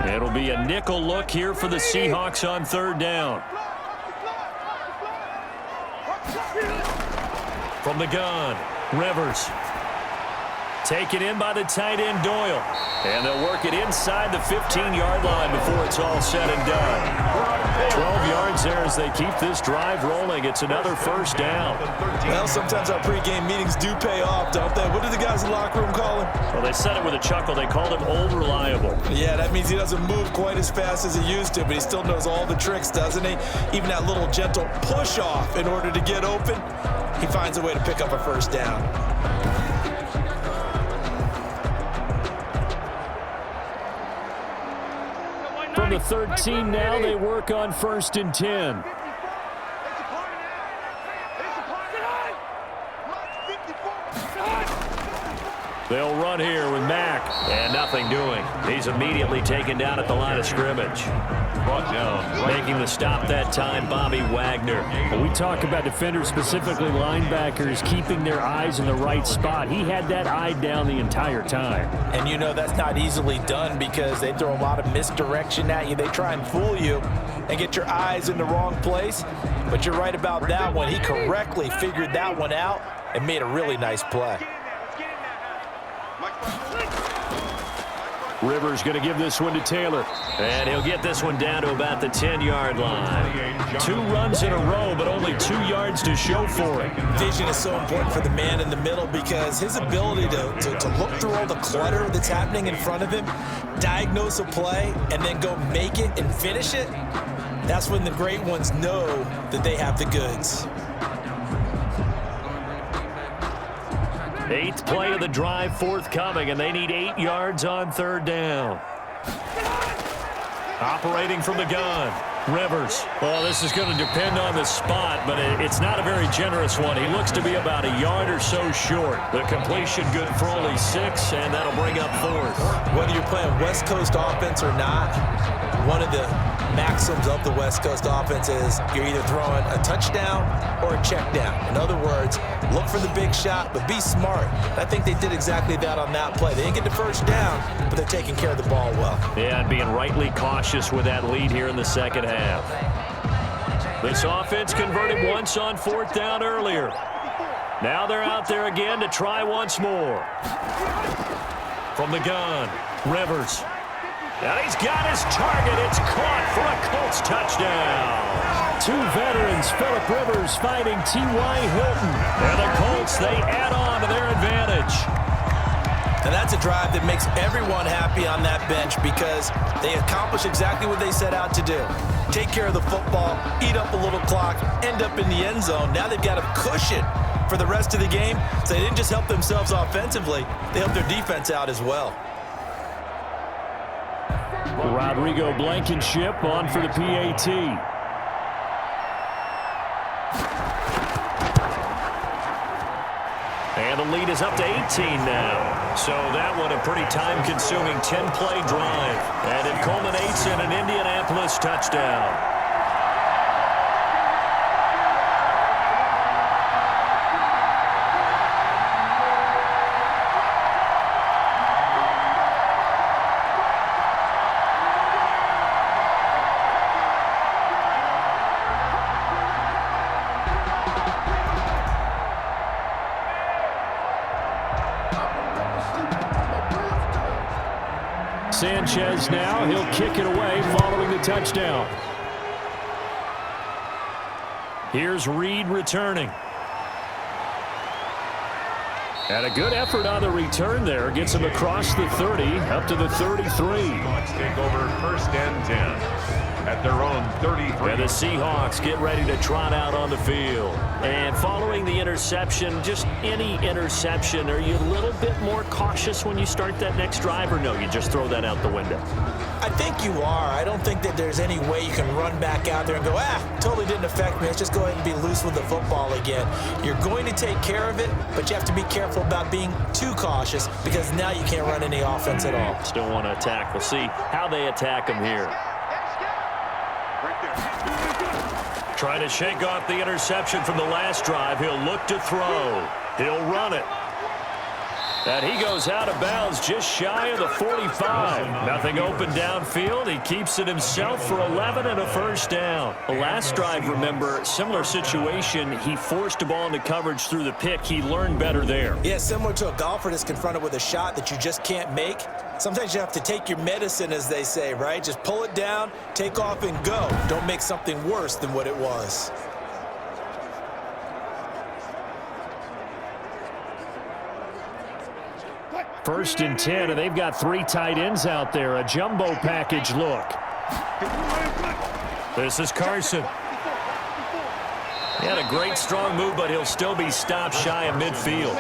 It'll be a nickel look here for the Seahawks on 3rd down. From the gun, Rivers. Taken in by the tight end, Doyle. And they'll work it inside the 15-yard line before it's all said and done. 12 yards there as they keep this drive rolling. It's another first down. Well, sometimes our pregame meetings do pay off, don't they? What do the guys in the locker room call him? Well, they said it with a chuckle. They called him Old Reliable. Yeah, that means he doesn't move quite as fast as he used to, but he still knows all the tricks, doesn't he? Even that little gentle push-off in order to get open, he finds a way to pick up a first down. From the 13 now, they work on 1st and 10. They'll run here with Mack, and nothing doing. He's immediately taken down at the line of scrimmage. Brought down. Making the stop that time, Bobby Wagner. When we talk about defenders, specifically linebackers, keeping their eyes in the right spot. He had that eye down the entire time. And you know that's not easily done because they throw a lot of misdirection at you. They try and fool you and get your eyes in the wrong place. But you're right about that one. He correctly figured that one out and made a really nice play. Rivers going to give this one to Taylor. And he'll get this one down to about the 10-yard line. 2 runs in a row, but only 2 yards to show for it. Vision is so important for the man in the middle because his ability to look through all the clutter that's happening in front of him, diagnose a play, and then go make it and finish it, that's when the great ones know that they have the goods. 8th play of the drive forthcoming, and they need 8 yards on 3rd down. Operating from the gun, Rivers. Well, this is going to depend on the spot, but it's not a very generous one. He looks to be about a yard or so short. The completion good for only 6, and that'll bring up 4th. Whether you're playing West Coast offense or not, one of the maxims of the West Coast offense is you're either throwing a touchdown or a check down. In other words, look for the big shot, but be smart. I think they did exactly that on that play. They didn't get the first down, but they're taking care of the ball well. Yeah, and being rightly cautious with that lead here in the second half. This offense converted once on 4th down earlier. Now they're out there again to try once more. From the gun, Rivers. And he's got his target. It's caught for a Colts touchdown. 2 veterans, Phillip Rivers fighting T.Y. Hilton. And the Colts, they add on to their advantage. And that's a drive that makes everyone happy on that bench because they accomplish exactly what they set out to do. Take care of the football, eat up a little clock, end up in the end zone. Now they've got a cushion for the rest of the game. So they didn't just help themselves offensively, they helped their defense out as well. Rodrigo Blankenship on for the PAT. And the lead is up to 18 now. So that one a pretty time-consuming 10-play drive. And it culminates in an Indianapolis touchdown. Sanchez now, he'll kick it away following the touchdown. Here's Reed returning. And a good effort on the return there. Gets him across the 30, up to the 33. Seahawks take over 1st and 10 at their own 33. And the Seahawks get ready to trot out on the field. And following the interception, just any interception, are you a little bit more cautious when you start that next drive, or no, you just throw that out the window? I think you are. I don't think that there's any way you can run back out there and go, totally didn't affect me. Let's just go ahead and be loose with the football again. You're going to take care of it, but you have to be careful about being too cautious because now you can't run any offense at all. Still want to attack. We'll see how they attack him here. Trying to shake off the interception from the last drive. He'll look to throw. He'll run it. And he goes out of bounds just shy of the 45. Nothing open downfield. He keeps it himself for 11 and a 1st down. The last drive, remember, similar situation. He forced a ball into coverage through the pick. He learned better there. Yeah, similar to a golfer that's confronted with a shot that you just can't make. Sometimes you have to take your medicine, as they say, right? Just pull it down, take off, and go. Don't make something worse than what it was. First and 10, and they've got 3 tight ends out there. A jumbo package look. This is Carson. He had a great strong move, but he'll still be stopped shy of midfield.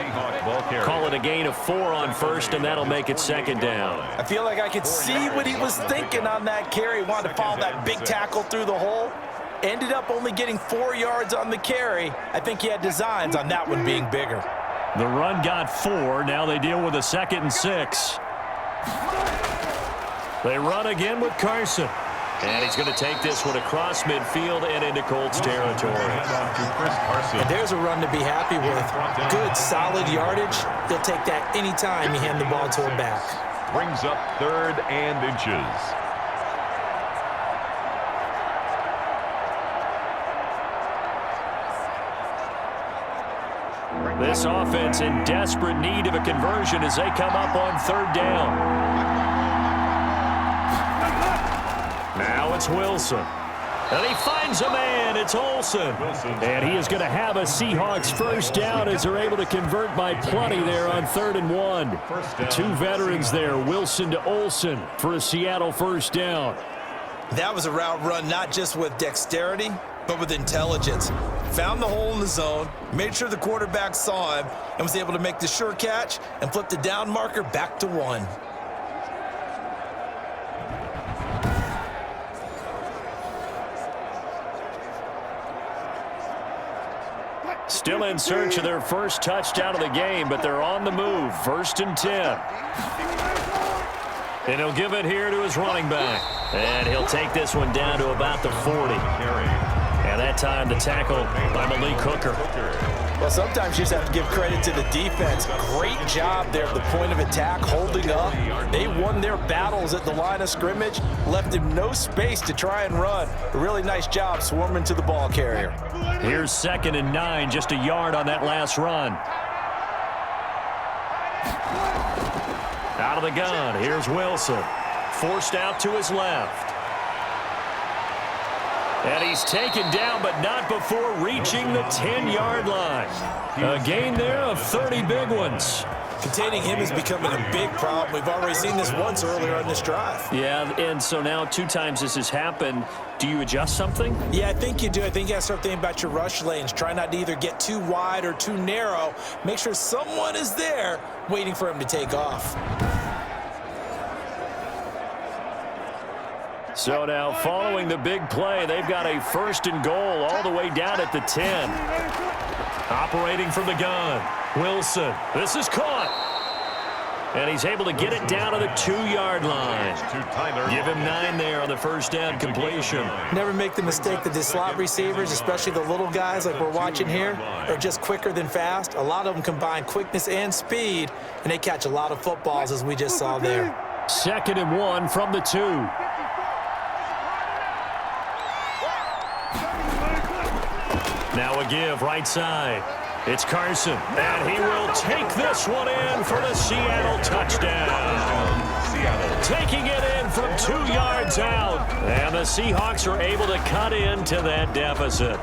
Call it a gain of 4 on 1st, and that'll make it 2nd down. I feel like I could see what he was thinking on that carry. He wanted to follow that big tackle through the hole. Ended up only getting 4 yards on the carry. I think he had designs on that one being bigger. The run got 4. Now they deal with a 2nd and 6. They run again with Carson. And he's going to take this one across midfield and into Colts territory. And there's a run to be happy with. Good, solid yardage. They'll take that anytime you hand the ball to a back. Brings up 3rd and inches. This offense in desperate need of a conversion as they come up on 3rd down. it's Wilson. And he finds a man. It's Olsen. And he is going to have a Seahawks first down as they're able to convert by plenty there on 3rd and 1. Two veterans there, Wilson to Olsen, for a Seattle first down. That was a route run not just with dexterity, but with intelligence. Found the hole in the zone, made sure the quarterback saw him, and was able to make the sure catch and flip the down marker back to 1. Still in search of their first touchdown of the game, but they're on the move. 1st and 10. And he'll give it here to his running back. And he'll take this one down to about the 40. And that time the tackle by Malik Hooker. Well, sometimes you just have to give credit to the defense. Great job there at the point of attack, holding up. They won their battles at the line of scrimmage, left him no space to try and run. A really nice job swarming to the ball carrier. Here's 2nd and 9, just a yard on that last run. Out of the gun, here's Wilson. Forced out to his left. And he's taken down, but not before reaching the 10-yard line. A gain there of 30 big ones. Containing him is becoming a big problem. We've already seen this once earlier on this drive. Yeah, and so now 2 times this has happened. Do you adjust something? Yeah, I think you do. I think you got to start thinking about your rush lanes. Try not to either get too wide or too narrow. Make sure someone is there waiting for him to take off. So now following the big play, they've got a 1st and goal all the way down at the 10. Operating from the gun, Wilson. This is caught. And he's able to get it down to the 2-yard line. Give him 9 there on the first down completion. Never make the mistake that the slot receivers, especially the little guys like we're watching here, are just quicker than fast. A lot of them combine quickness and speed, and they catch a lot of footballs, as we just saw there. 2nd and 1 from the 2. Now a give right side. It's Carson, and he will take this one in for the Seattle touchdown. Taking it in from 2 yards out, and the Seahawks are able to cut into that deficit.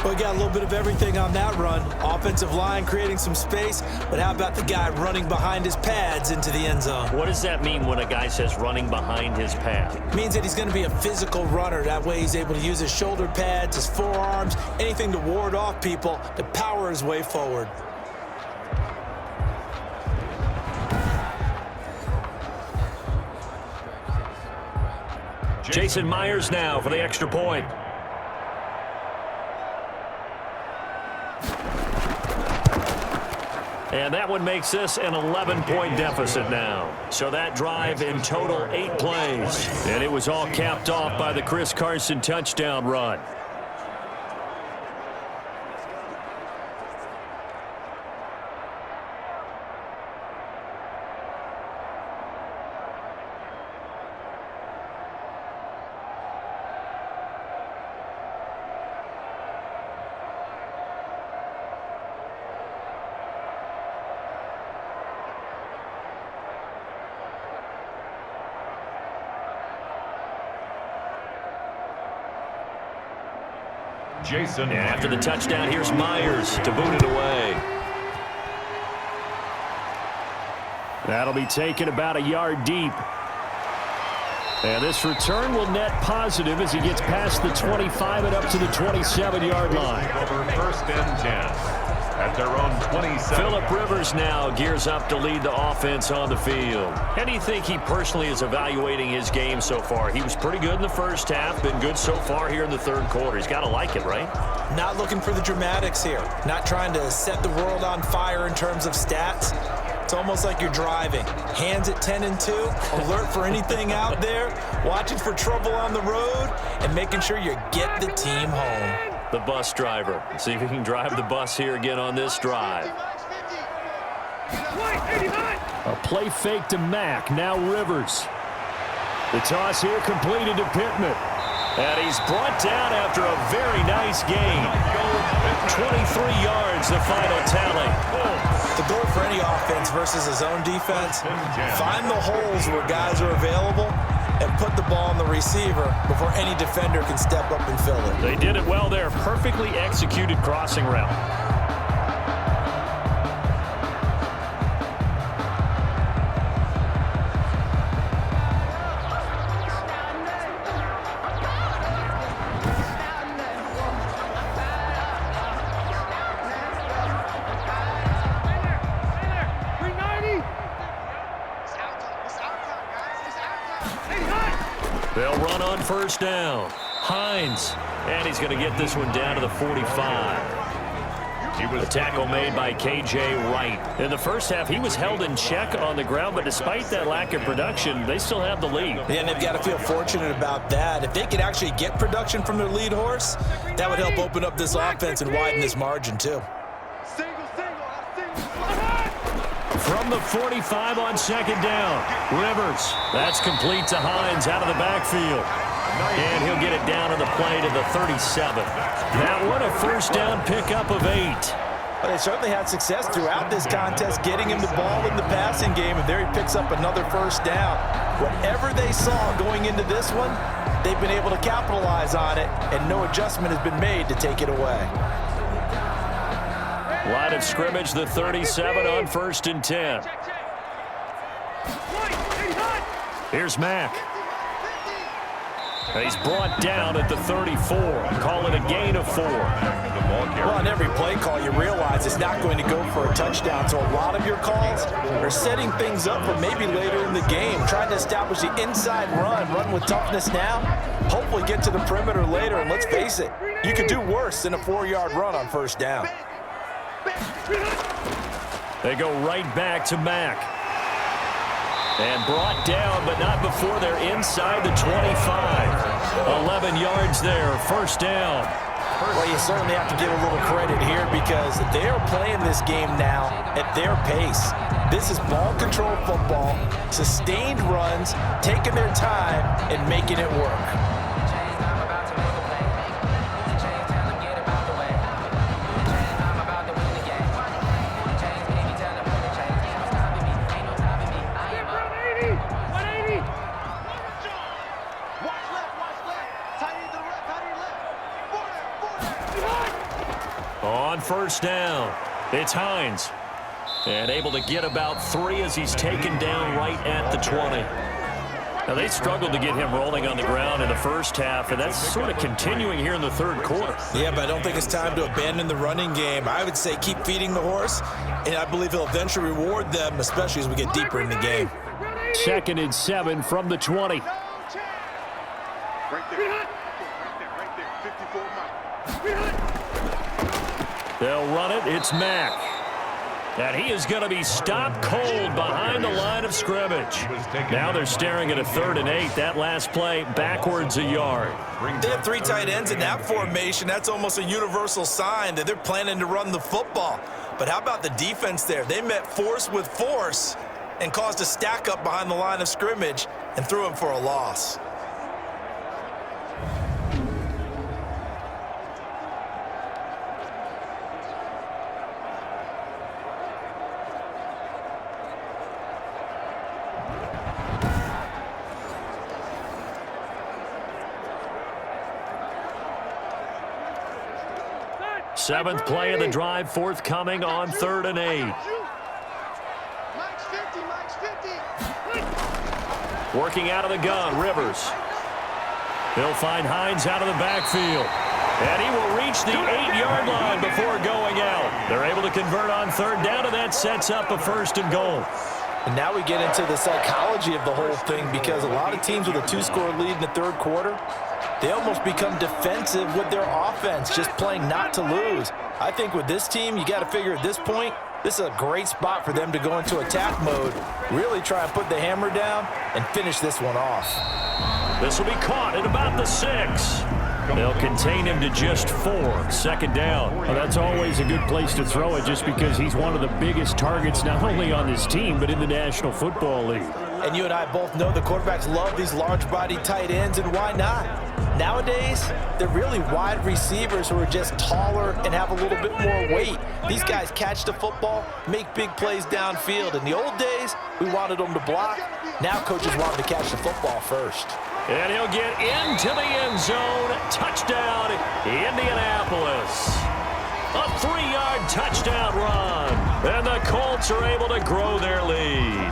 Well, we got a little bit of everything on that run. Offensive line creating some space, but how about the guy running behind his pads into the end zone? What does that mean when a guy says running behind his pad? It means that he's going to be a physical runner. That way he's able to use his shoulder pads, his forearms, anything to ward off people to power his way forward. Jason Myers now for the extra point. And that one makes this an 11-point deficit now. So that drive in total 8 plays. And it was all capped off by the Chris Carson touchdown run. Jason. And after the touchdown, here's Myers to boot it away. That'll be taken about a yard deep. And this return will net positive as he gets past the 25 and up to the 27-yard line. Over 1st and 10 at their own 27. Phillip Rivers now gears up to lead the offense on the field. How do you think he personally is evaluating his game so far? He was pretty good in the first half, been good so far here in the 3rd quarter. He's got to like it, right? Not looking for the dramatics here. Not trying to set the world on fire in terms of stats. It's almost like you're driving. Hands at 10 and 2, alert for anything out there, watching for trouble on the road, and making sure you get the team home. The bus driver. See if he can drive the bus here again on this drive. A play fake to Mack. Now Rivers. The toss here completed to Pittman. And he's brought down after a very nice gain. 23 yards, the final tally. The goal for any offense versus his own defense, find the holes where guys are available and put the ball on the receiver before any defender can step up and fill it. They did it well there. Perfectly executed crossing route. They'll run on first down. Hines, and he's going to get this one down to the 45. A tackle made by K.J. Wright. In the first half, he was held in check on the ground, but despite that lack of production, they still have the lead. Yeah, and they've got to feel fortunate about that. If they could actually get production from their lead horse, that would help open up this offense and widen this margin, too. From the 45 on second down. Rivers. That's complete to Hines out of the backfield. And he'll get it down on the play to the 37. That one a first down pickup of 8. Well, they certainly had success throughout this contest getting him the ball in the passing game, and there he picks up another first down. Whatever they saw going into this one, they've been able to capitalize on it, and no adjustment has been made to take it away. Line of scrimmage, the 37 on 1st and 10. Here's Mack. He's brought down at the 34. Call it a gain of 4. Well, on every play call, you realize it's not going to go for a touchdown. So a lot of your calls are setting things up for maybe later in the game, trying to establish the inside run with toughness now, hopefully get to the perimeter later. And let's face it, you could do worse than a 4-yard run on first down. They go right back to Mack. And brought down, but not before they're inside the 25. 11 yards there, first down. Well, you certainly have to give a little credit here because they're playing this game now at their pace. This is ball control football, sustained runs, taking their time and making it work. On first down, it's Hines. And able to get about 3 as he's taken down right at the 20. Now, they struggled to get him rolling on the ground in the first half, and that's sort of continuing here in the third quarter. Yeah, but I don't think it's time to abandon the running game. I would say keep feeding the horse, and I believe he'll eventually reward them, especially as we get deeper in the game. 2nd and 7 from the 20. Right there. Right there. 54 Mike. They'll run it. It's Mack. And he is going to be stopped cold behind the line of scrimmage. Now they're staring at a 3rd and 8. That last play backwards a yard. They have 3 tight ends in that formation. That's almost a universal sign that they're planning to run the football. But how about the defense there? They met force with force and caused a stack up behind the line of scrimmage and threw him for a loss. Seventh play of the drive forthcoming on 3rd and 8. Working out of the gun, Rivers. He'll find Hines out of the backfield. And he will reach the 8-yard line before going out. They're able to convert on 3rd down, and that sets up a 1st and goal. And now we get into the psychology of the whole thing because a lot of teams with a 2-score lead in the 3rd quarter, they almost become defensive with their offense, just playing not to lose. I think with this team, you got to figure at this point, this is a great spot for them to go into attack mode, really try and put the hammer down and finish this one off. This will be caught at about the 6. They'll contain him to just 4. 2nd down. Well, that's always a good place to throw it just because he's one of the biggest targets not only on this team but in the National Football League. And you and I both know the quarterbacks love these large-bodied tight ends, and why not? Nowadays, they're really wide receivers who are just taller and have a little bit more weight. These guys catch the football, make big plays downfield. In the old days, we wanted them to block. Now coaches want him to catch the football first. And he'll get into the end zone. Touchdown, Indianapolis. A 3-yard touchdown run. And the Colts are able to grow their lead.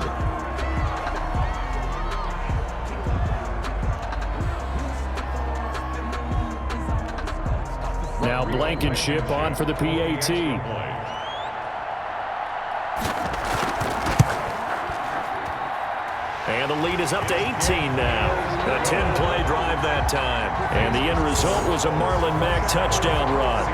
Now Blankenship on for the PAT. And the lead is up to 18 now. A 10-play drive that time. And the end result was a Marlon Mack touchdown run.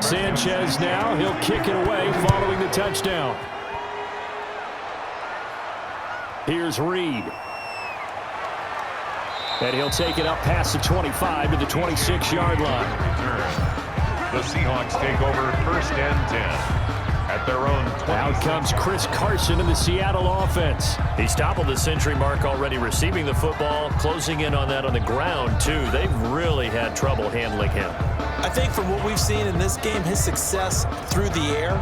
Sanchez now, he'll kick it away following the touchdown. Here's Reed. And he'll take it up past the 25 to the 26-yard line. The Seahawks take over first and 10 at their own 20. Out comes Chris Carson in the Seattle offense. He's toppled the century mark already receiving the football, closing in on that on the ground, too. They've really had trouble handling him. I think from what we've seen in this game, his success through the air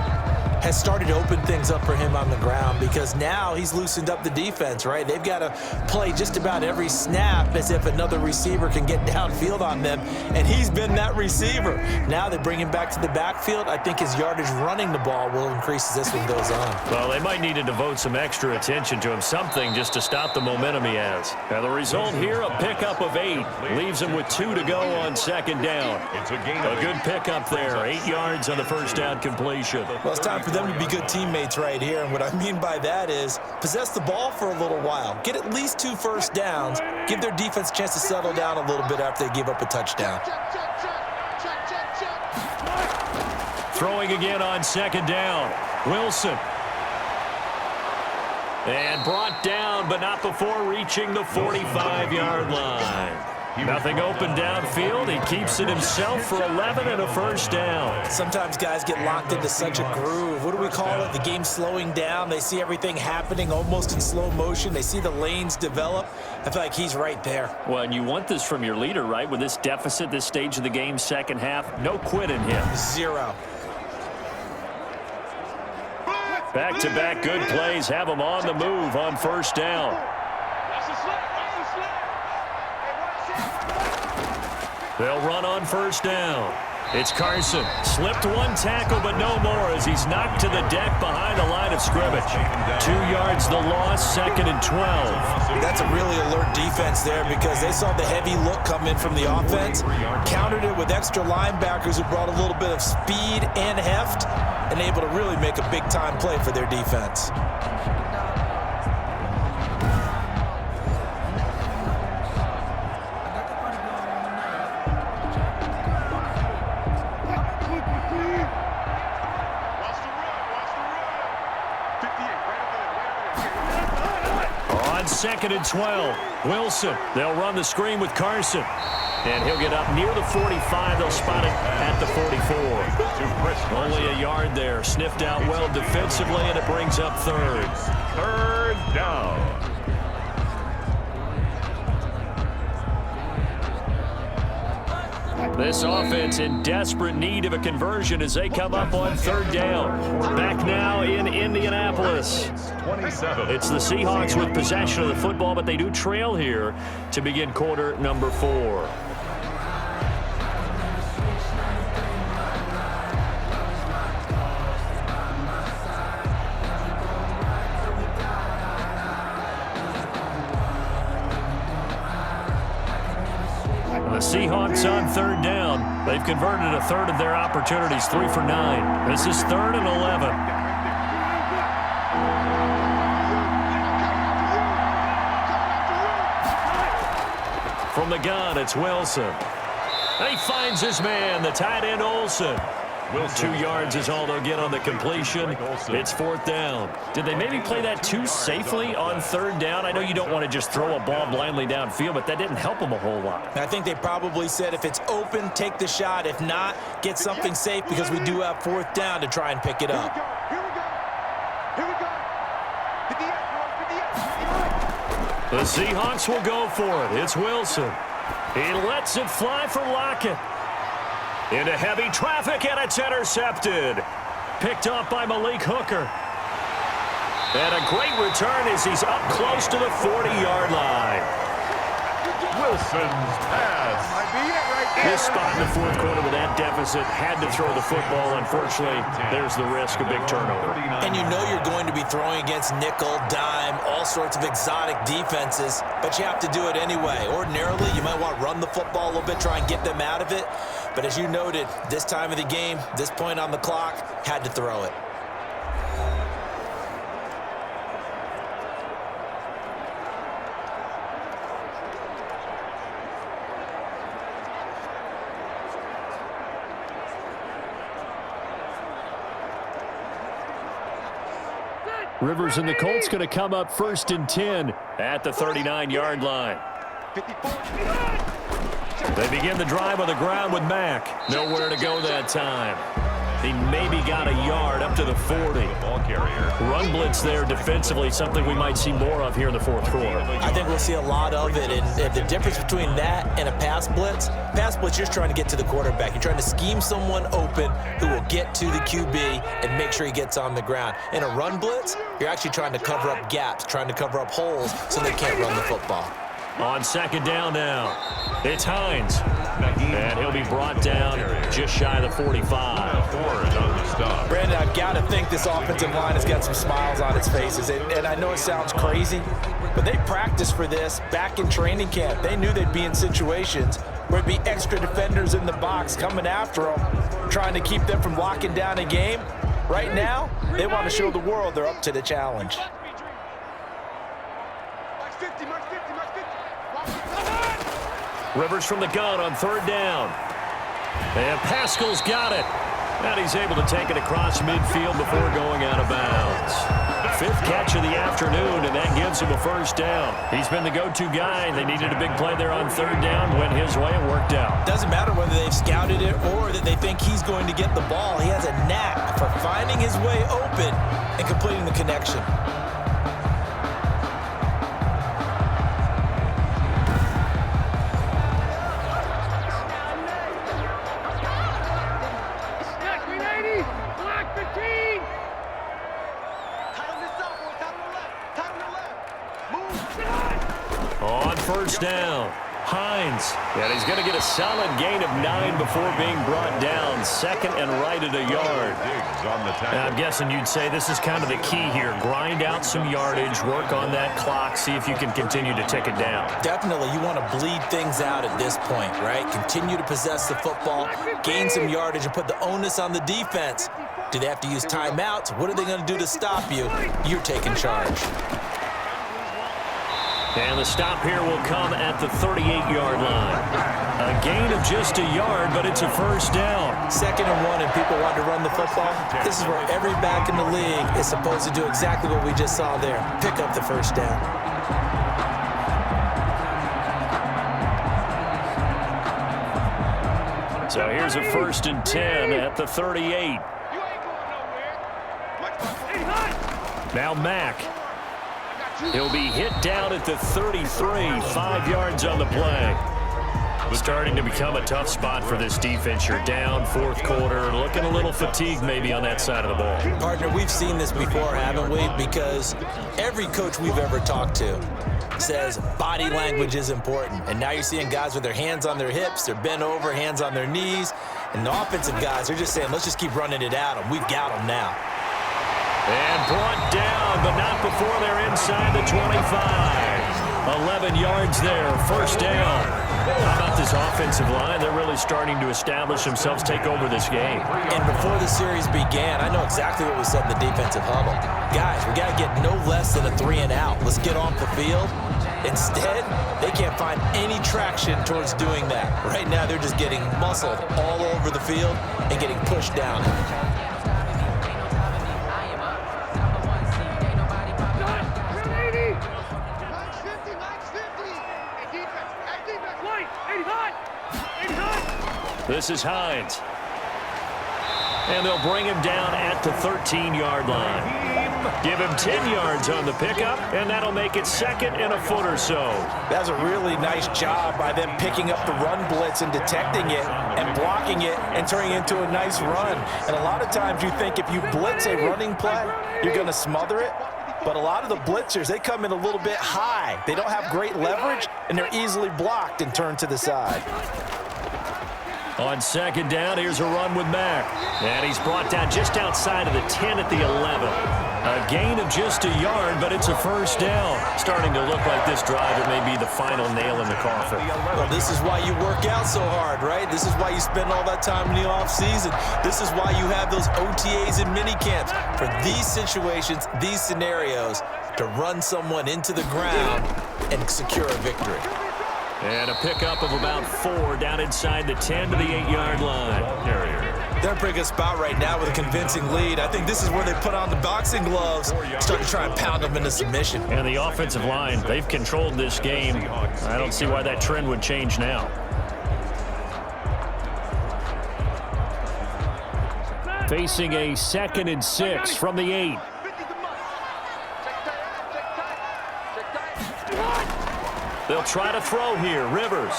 has started to open things up for him on the ground, because now he's loosened up the defense, right? They've got to play just about every snap as if another receiver can get downfield on them, and he's been that receiver. Now they bring him back to the backfield. I think his yardage running the ball will increase as this one goes on. Well, they might need to devote some extra attention to him, something just to stop the momentum he has. Now the result here, a pickup of 8. Leaves him with 2 to go on second down. It's a gain A good pickup there, 8 yards on the first down completion. Well, it's time for them to be good teammates right here, and what I mean by that is possess the ball for a little while, get at least 2 first downs, give their defense a chance to settle down a little bit after they give up a touchdown. Throwing again on second down, Wilson. And brought down, but not before reaching the 45-yard line. Nothing open downfield. He keeps it himself for 11 and a first down. Sometimes guys get locked into such a groove. What do we call it? The game slowing down. They see everything happening almost in slow motion. They see the lanes develop. I feel like he's right there. Well, and you want this from your leader, right? With this deficit, this stage of the game, second half, no quit in him. 0. Back-to-back good plays have him on the move on first down. They'll run on first down. It's Carson. Slipped one tackle, but no more as he's knocked to the deck behind the line of scrimmage. 2 yards the loss, second and 12. That's a really alert defense there, because they saw the heavy look come in from the offense, countered it with extra linebackers who brought a little bit of speed and heft, and able to really make a big-time play for their defense. Second and 12. Wilson. They'll run the screen with Carson. And he'll get up near the 45. They'll spot it at the 44. Only a yard there. Sniffed out well defensively, and it brings up third. Third down. This offense in desperate need of a conversion as they come up on third down. Back now in Indianapolis. 27. It's the Seahawks with possession of the football, but they do trail here to begin quarter number 4. The Seahawks on third down. They've converted a third of their opportunities, 3 for 9. This is 3rd and 11. From the gun, it's Wilson. He finds his man, the tight end Olsen. 2 yards is all they'll get on the completion. It's 4th down. Did they maybe play that too safely on 3rd down? I know you don't want to just throw a ball blindly downfield, but that didn't help them a whole lot. I think they probably said if it's open, take the shot. If not, get something safe because we do have 4th down to try and pick it up. Here we go. Here we go. Get the edge, boys. Get the edge. The Seahawks will go for it. It's Wilson. He lets it fly for Lockett. Into heavy traffic, and it's intercepted. Picked off by Malik Hooker. And a great return as he's up close to the 40-yard line. Wilson's pass. Might be it right there. This spot in the 4th quarter with that deficit, had to throw the football. Unfortunately, there's the risk of big turnover. And you know you're going to be throwing against nickel, dime, all sorts of exotic defenses, but you have to do it anyway. Ordinarily, you might want to run the football a little bit, try and get them out of it. But as you noted, this time of the game, this point on the clock, had to throw it. Rivers and the Colts going to come up 1st and 10 at the 39-yard line. 54. They begin the drive on the ground with Mack. Nowhere to go that time. He maybe got a yard up to the 40. Ball carrier. Run blitz there defensively, something we might see more of here in the 4th quarter. I think we'll see a lot of it, and the difference between that and a pass blitz, you're just trying to get to the quarterback. You're trying to scheme someone open who will get to the QB and make sure he gets on the ground. In a run blitz, you're actually trying to cover up gaps, trying to cover up holes so they can't run the football. On 2nd down now, it's Hines. And he'll be brought down just shy of the 45. 4 is on the stop. Brandon, I've got to think this offensive line has got some smiles on its faces. And I know it sounds crazy, but they practiced for this back in training camp. They knew they'd be in situations where it'd be extra defenders in the box coming after them, trying to keep them from locking down a game. Right now, they want to show the world they're up to the challenge. Max 50, Max 50, Max 50. Rivers from the gun on 3rd down. And Pascal's got it. And he's able to take it across midfield before going out of bounds. 5th catch of the afternoon, and that gives him a 1st down. He's been the go-to guy. They needed a big play there on 3rd down. Went his way and worked out. Doesn't matter whether they've scouted it or that they think he's going to get the ball. He has a knack for finding his way open and completing the connection. On 1st down, Hines. And he's going to get a solid gain of 9 before being brought down. 2nd and right at a yard. And I'm guessing you'd say this is kind of the key here. Grind out some yardage, work on that clock, see if you can continue to tick it down. Definitely, you want to bleed things out at this point, right? Continue to possess the football, gain some yardage, and put the onus on the defense. Do they have to use timeouts? What are they going to do to stop you? You're taking charge. And the stop here will come at the 38-yard line. A gain of just a yard, but it's a 1st down. 2nd and 1, and people want to run the football. This is where every back in the league is supposed to do exactly what we just saw there. Pick up the 1st down. So here's a 1st and 10 at the 38. You ain't going nowhere. Now Mack. He'll be hit down at the 33, 5 yards on the play. Starting to become a tough spot for this defense. You're down 4th quarter, looking a little fatigued maybe on that side of the ball. Partner, we've seen this before, haven't we? Because every coach we've ever talked to says body language is important. And now you're seeing guys with their hands on their hips, they're bent over, hands on their knees. And the offensive guys, they're just saying, let's just keep running it at them. We've got them now. And brought down, but not before they're inside the 25. 11 yards there, 1st down. How about this offensive line? They're really starting to establish themselves, take over this game. And before the series began, I know exactly what we said in the defensive huddle. Guys, we got to get no less than a 3 and out. Let's get off the field Instead, they can't find any traction towards doing that. Right now, they're just getting muscled all over the field and getting pushed down. This is Hines. And they'll bring him down at the 13-yard line. Give him 10 yards on the pickup, and that'll make it second and a foot or so. That's a really nice job by them picking up the run blitz and detecting it and blocking it and turning it into a nice run. And a lot of times you think if you blitz a running play, you're going to smother it. But a lot of the blitzers, they come in a little bit high. They don't have great leverage, and they're easily blocked and turned to the side. On second down, here's a run with Mack. And he's brought down just outside of the 10 at the 11. A gain of just a yard, but it's a first down. Starting to look like this drive, it may be the final nail in the coffin. Well, this is why you work out so hard, right? This is why you spend all that time in the offseason. This is why you have those OTAs and minicamps. For these situations, these scenarios, to run someone into the ground and secure a victory. And a pickup of about 4 down inside the 10 to the 8-yard line. They're in a pretty good spot right now with a convincing lead. I think this is where they put on the boxing gloves, start to try and pound them into submission. And the offensive line, they've controlled this game. I don't see why that trend would change now. Facing a 2nd and 6 from the 8. They'll try to throw here. Rivers.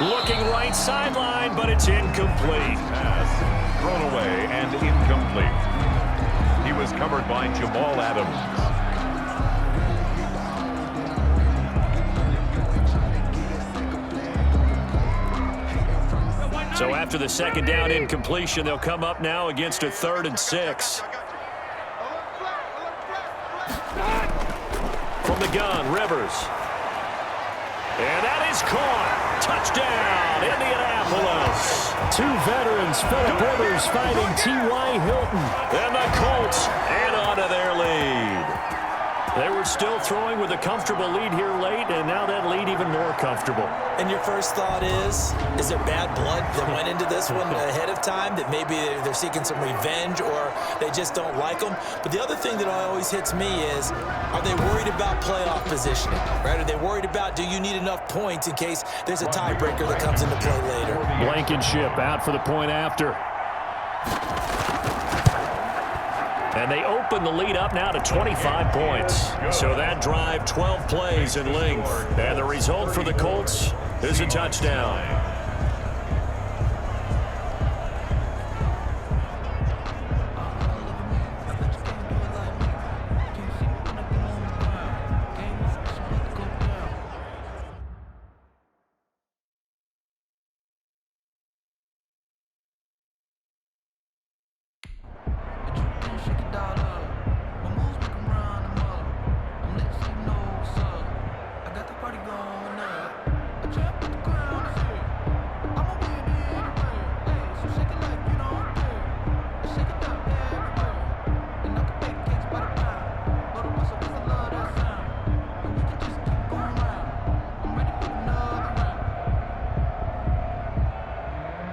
Looking right sideline, but it's incomplete. Pass thrown away and incomplete. He was covered by Jamal Adams. So after the second down incompletion, they'll come up now against a 3rd and 6. From the gun, Rivers. And that is caught. Touchdown, Indianapolis. 2 veterans, Phillip Rivers fighting T.Y. Hilton. And the Colts add on to their lead. They were still throwing with a comfortable lead here late, and now that lead even more comfortable. And your first thought is there bad blood that went into this one ahead of time, that maybe they're seeking some revenge or they just don't like them? But the other thing that always hits me is, are they worried about playoff positioning, right? Are they worried about, do you need enough points in case there's a tiebreaker that comes into play later? Blankenship out for the point after. And they open the lead up now to 25 points. So that drive, 12 plays in length. And the result for the Colts is a touchdown.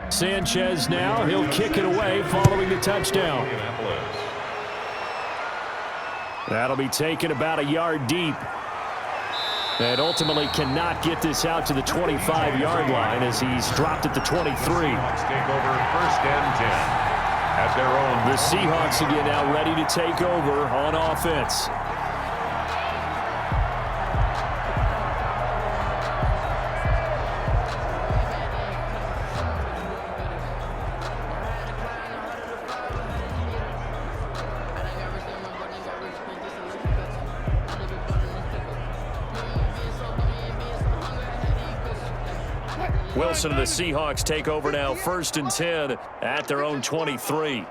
Sanchez now, he'll kick it away following the touchdown. That'll be taken about a yard deep. And ultimately cannot get this out to the 25-yard line as he's dropped at the 23. Take over 1st and 10 at their own. The Seahawks again now ready to take over on offense. Wilson and the Seahawks take over now 1st and 10 at their own 23.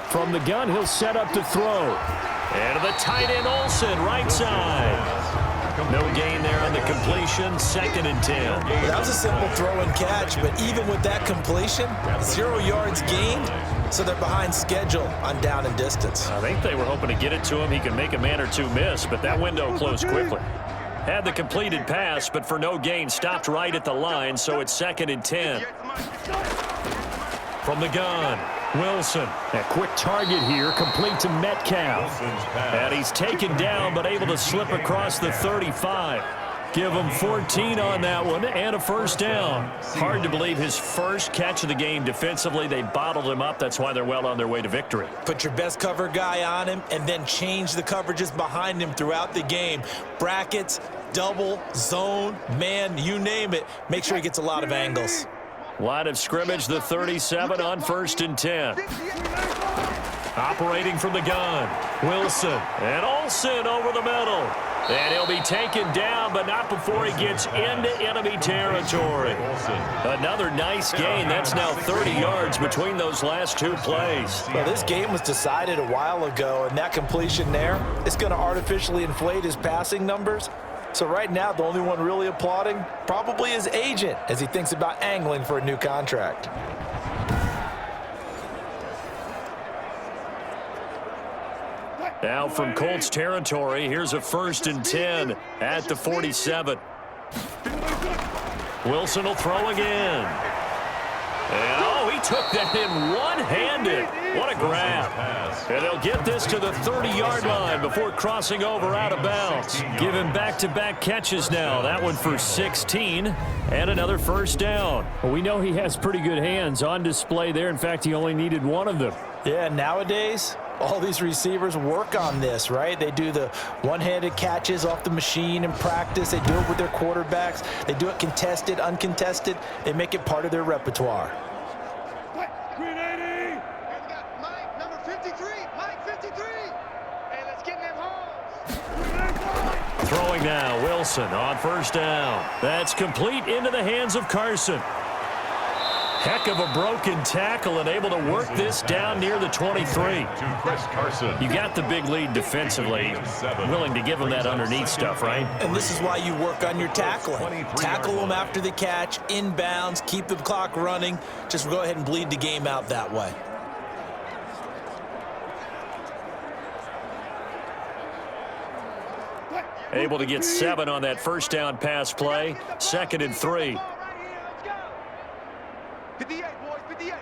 From the gun, he'll set up to throw. And to the tight end, Olsen, right side. No gain there on the completion, 2nd and 10. That was a simple throw and catch, but even with that completion, 0 yards gained, so they're behind schedule on down and distance. I think they were hoping to get it to him. He can make a man or two miss, but that window closed quickly. Had the completed pass, but for no gain, stopped right at the line, so it's 2nd and 10. From the gun, Wilson. A quick target here, complete to Metcalf. And he's taken down, but able to slip across the 35. Give him 14 on that one and a first down. Hard to believe his first catch of the game defensively. They bottled him up. That's why they're well on their way to victory. Put your best cover guy on him and then change the coverages behind him throughout the game. Brackets, double, zone, man, you name it. Make sure he gets a lot of angles. Line of scrimmage, the 37 on 1st and 10. Operating from the gun, Wilson. And Olsen over the middle. And he'll be taken down, but not before he gets into enemy territory. Another nice gain. That's now 30 yards between those last two plays. Well, this game was decided a while ago, and that completion there is going to artificially inflate his passing numbers. So right now, the only one really applauding probably his agent as he thinks about angling for a new contract. Now from Colts territory, here's a 1st and 10 at the 47. Wilson will throw again. And oh, he took that in one-handed. What a grab. And they'll get this to the 30-yard line before crossing over out of bounds. Give him back-to-back catches now. That one for 16 and another first down. Well, we know he has pretty good hands on display there. In fact, he only needed one of them. Yeah, nowadays, all these receivers work on this, right? They do the one-handed catches off the machine in practice. They do it with their quarterbacks. They do it contested, uncontested. They make it part of their repertoire. Green 80. And we got Mike, number 53. Mike 53. Hey, let's get in them holes. Throwing now, Wilson on first down. That's complete into the hands of Carson. Heck of a broken tackle and able to work this down near the 23. You got the big lead defensively. Willing to give him that underneath stuff, right? And this is why you work on your tackling. Tackle them after the catch, inbounds, keep the clock running. Just go ahead and bleed the game out that way. Able to get 7 on that first down pass play. 2nd and 3. 58, boys, 58.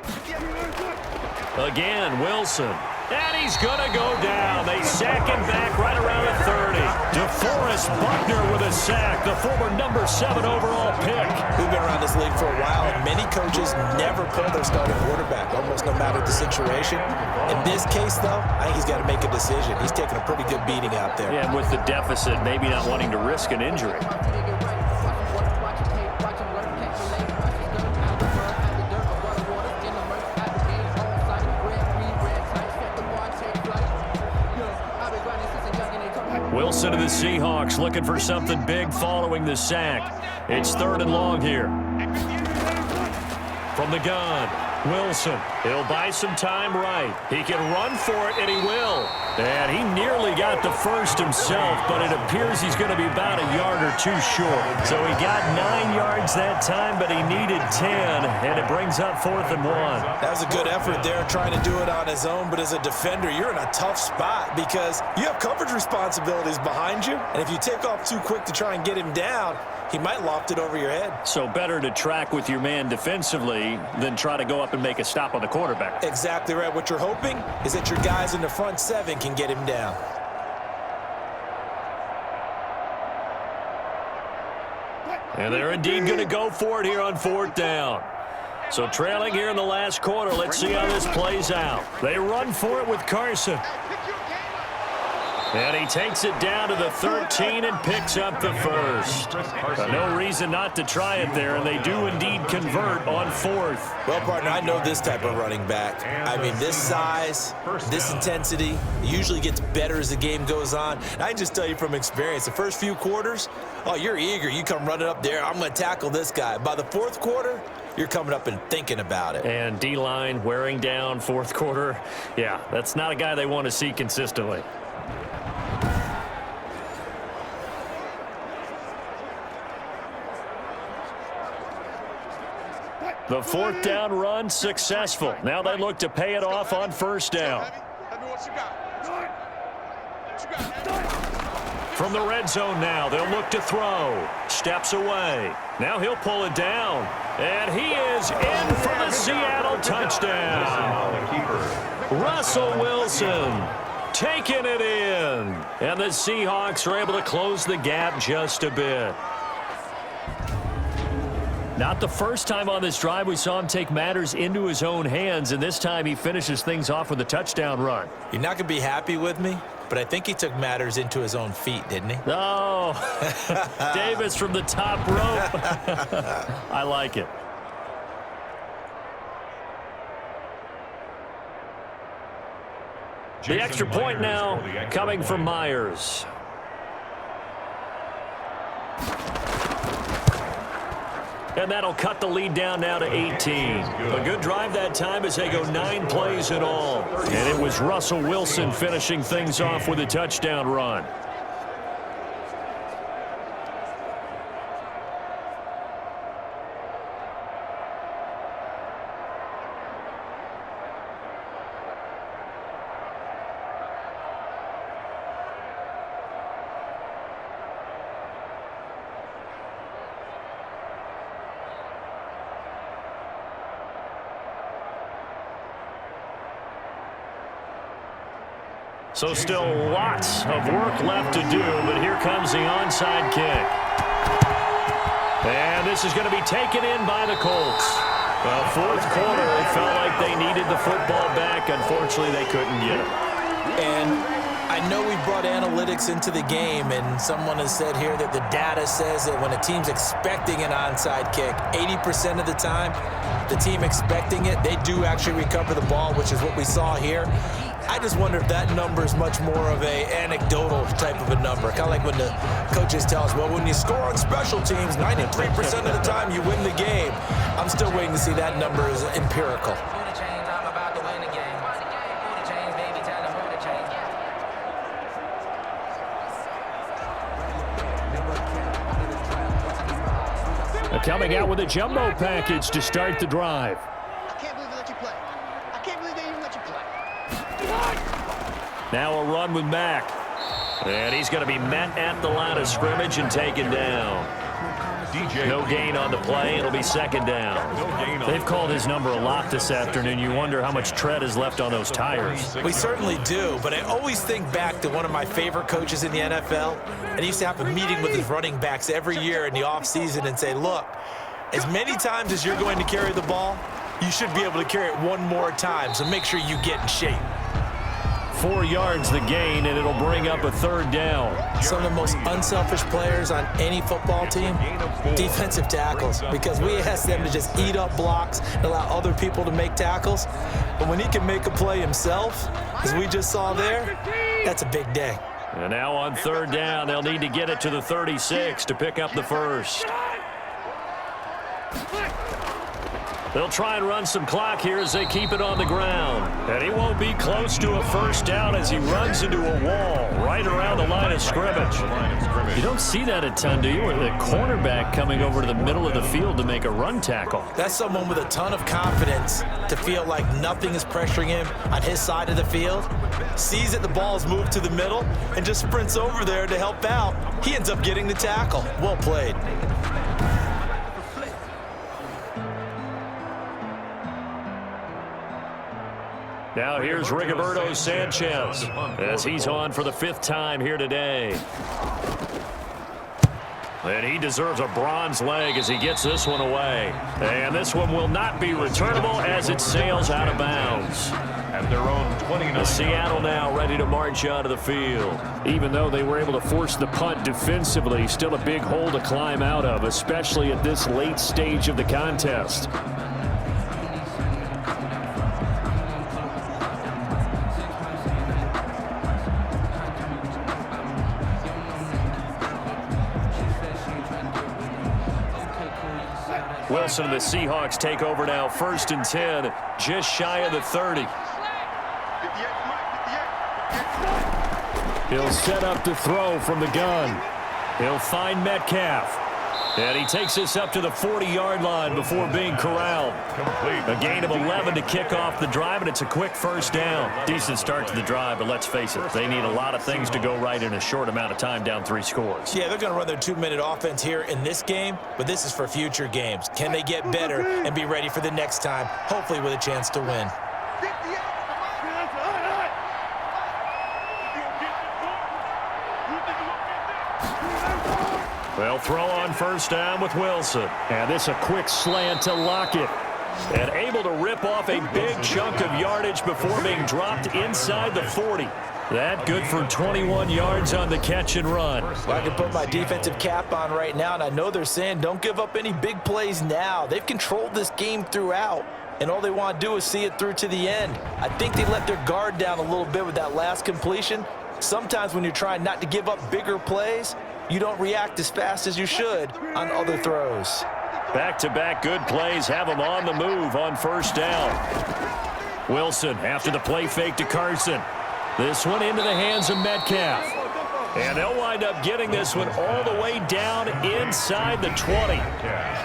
Again, Wilson. And he's going to go down. They sack him back right around the 30. DeForest Buckner with a sack, the former number 7 overall pick. We've been around this league for a while, and many coaches never pull their starting quarterback, almost no matter the situation. In this case, though, I think he's got to make a decision. He's taking a pretty good beating out there. Yeah, and with the deficit, maybe not wanting to risk an injury. Wilson of the Seahawks looking for something big following the sack. It's 3rd and long here. From the gun, Wilson. He'll buy some time right. He can run for it, and he will. And he nearly got the first himself, but it appears he's going to be about a yard or two short. So he got 9 yards that time, but he needed 10, and it brings up 4th and 1. That was a good effort there, trying to do it on his own, but as a defender, you're in a tough spot because you have coverage responsibilities behind you, and if you take off too quick to try and get him down, he might loft it over your head. So better to track with your man defensively than try to go up and make a stop on the quarterback. Exactly right. What you're hoping is that your guys in the front 7 can get him down. And they're indeed going to go for it here on 4th down. So trailing here in the last quarter, let's see how this plays out. They run for it with Carson. And he takes it down to the 13 and picks up the first. No reason not to try it there, and they do indeed convert on 4th. Well, partner, I know this type of running back. I mean, this size, this intensity, usually gets better as the game goes on. And I can just tell you from experience, the first few quarters, oh, you're eager. You come running up there, I'm going to tackle this guy. By the 4th quarter, you're coming up and thinking about it. And D-line wearing down 4th quarter. Yeah, that's not a guy they want to see consistently. The fourth down run successful. Now they look to pay it off on first down. From the red zone now, they'll look to throw. Steps away. Now he'll pull it down. And he is in for the Seattle touchdown. Russell Wilson taking it in. And the Seahawks are able to close the gap just a bit. Not the first time on this drive we saw him take matters into his own hands, and this time he finishes things off with a touchdown run. You're not going to be happy with me, but I think he took matters into his own feet, didn't he? Oh, Davis from the top rope. I like it. The extra point now coming from Myers. And that'll cut the lead down now to 18. A good drive that time as they go 9 plays in all. And it was Russell Wilson finishing things off with a touchdown run. So still lots of work left to do, but here comes the onside kick. And this is going to be taken in by the Colts. Well, fourth quarter, it felt like they needed the football back. Unfortunately, they couldn't get it. And I know we brought analytics into the game, and someone has said here that the data says that when a team's expecting an onside kick, 80% of the time, the team expecting it, they do actually recover the ball, which is what we saw here. I just wonder if that number is much more of a anecdotal type of a number. Kind of like when the coaches tell us, well, when you score on special teams, 93% of the time you win the game. I'm still waiting to see that number is empirical. Coming out with a jumbo package to start the drive. I can't believe they let you play. I can't believe they even let you play. Now a run with Mack. And he's going to be met at the line of scrimmage and taken down. No gain on the play. It'll be second down. They've called his number a lot this afternoon. You wonder how much tread is left on those tires. We certainly do, but I always think back to one of my favorite coaches in the NFL, and he used to have a meeting with his running backs every year in the offseason and say, look, as many times as you're going to carry the ball, you should be able to carry it one more time, so make sure you get in shape. 4 yards the gain, and it'll bring up a third down. Some of the most unselfish players on any football team, defensive tackles, because we ask them to just eat up blocks and allow other people to make tackles. But when he can make a play himself, as we just saw there, that's a big day. And now on third down, they'll need to get it to the 36 to pick up the first. They'll try and run some clock here as they keep it on the ground. And he won't be close to a first down as he runs into a wall right around the line of scrimmage. You don't see that a ton, do you? With a cornerback coming over to the middle of the field to make a run tackle. That's someone with a ton of confidence to feel like nothing is pressuring him on his side of the field. Sees that the ball is moved to the middle and just sprints over there to help out. He ends up getting the tackle. Well played. Now here's Rigoberto Sanchez as he's on for the 5th time here today. And he deserves a bronze leg as he gets this one away. And this one will not be returnable as it sails out of bounds. At their own 29. Seattle now ready to march out of the field. Even though they were able to force the punt defensively, still a big hole to climb out of, especially at this late stage of the contest. Wilson and the Seahawks take over now, 1st and 10, just shy of the 30. He'll set up to throw from the gun. He'll find Metcalf. And he takes this up to the 40-yard line before being corralled. A gain of 11 to kick off the drive, and it's a quick first down. Decent start to the drive, but let's face it, they need a lot of things to go right in a short amount of time down 3 scores. Yeah, they're going to run their 2-minute offense here in this game, but this is for future games. Can they get better and be ready for the next time, hopefully with a chance to win? They'll throw on first down with Wilson. And this a quick slant to Lockett. And able to rip off a big chunk of yardage before being dropped inside the 40. That good for 21 yards on the catch and run. Well, I can put my defensive cap on right now, and I know they're saying don't give up any big plays now. They've controlled this game throughout, and all they want to do is see it through to the end. I think they let their guard down a little bit with that last completion. Sometimes when you're trying not to give up bigger plays, you don't react as fast as you should on other throws. Back-to-back good plays have them on the move on first down. Wilson after the play fake to Carson. This one into the hands of Metcalf. And they'll wind up getting this one all the way down inside the 20.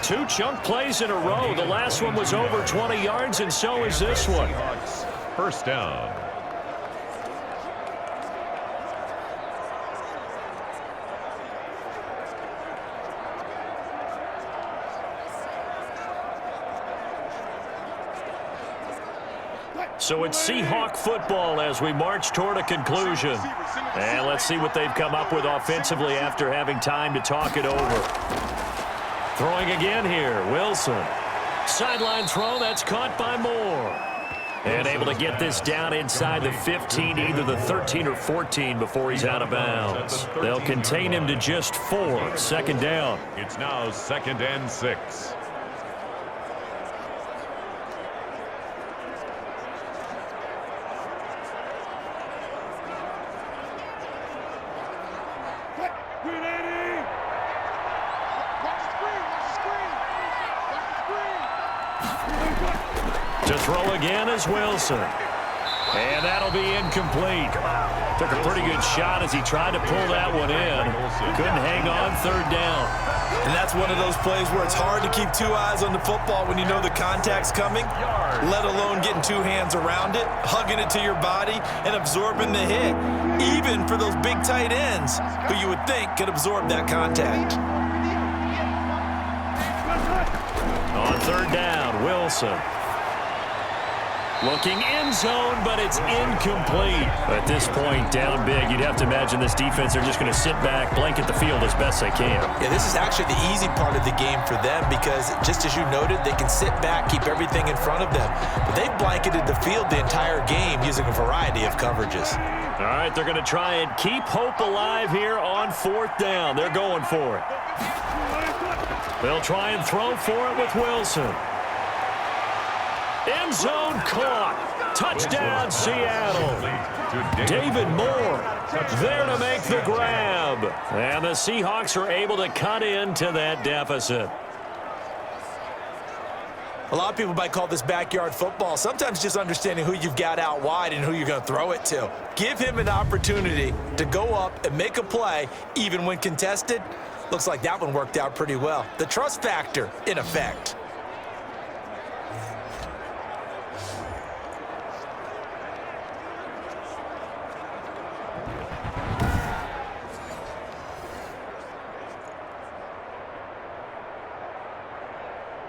2 chunk plays in a row. The last one was over 20 yards, and so is this one. First down. So it's Seahawk football as we march toward a conclusion. And let's see what they've come up with offensively after having time to talk it over. Throwing again here, Wilson. Sideline throw, that's caught by Moore. And able to get this down inside the 15, either the 13 or 14 before he's out of bounds. They'll contain him to just 4. Second down. It's now 2nd and 6. To throw again is Wilson. And that'll be incomplete. Took a pretty good shot as he tried to pull that one in. Couldn't hang on third down. And that's one of those plays where it's hard to keep 2 eyes on the football when you know the contact's coming, let alone getting 2 hands around it, hugging it to your body, and absorbing the hit, even for those big tight ends who you would think could absorb that contact. On third down, Wilson. Looking end zone, but it's incomplete. At this point, down big, you'd have to imagine this defense, they're just going to sit back, blanket the field as best they can. Yeah, this is actually the easy part of the game for them because, just as you noted, they can sit back, keep everything in front of them. But they've blanketed the field the entire game using a variety of coverages. All right, they're going to try and keep hope alive here on 4th down. They're going for it. They'll try and throw for it with Wilson. End zone caught. Touchdown, Seattle. David Moore there to make the grab. And the Seahawks are able to cut into that deficit. A lot of people might call this backyard football. Sometimes just understanding who you've got out wide and who you're going to throw it to. Give him an opportunity to go up and make a play, even when contested. Looks like that one worked out pretty well. The trust factor in effect.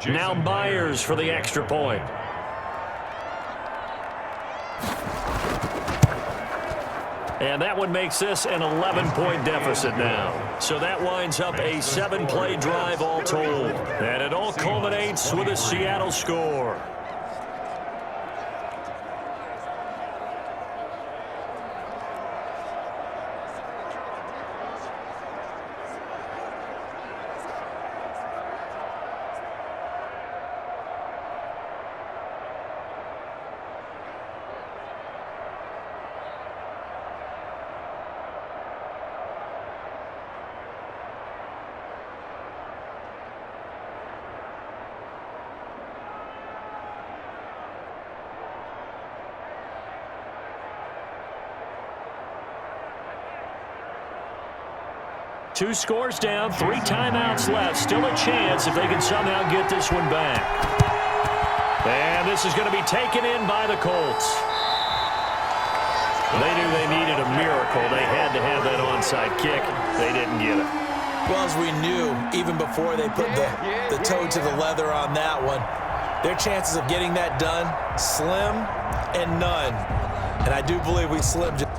Now Myers for the extra point. And that one makes this an 11-point deficit now. So that winds up a 7-play drive all told. And it all culminates with a Seattle score. 2 scores down, 3 timeouts left. Still a chance if they can somehow get this one back. And this is going to be taken in by the Colts. They knew they needed a miracle. They had to have that onside kick. They didn't get it. Well, as we knew, even before they put the toe to the leather on that one, their chances of getting that done, slim and none. And I do believe we slimmed just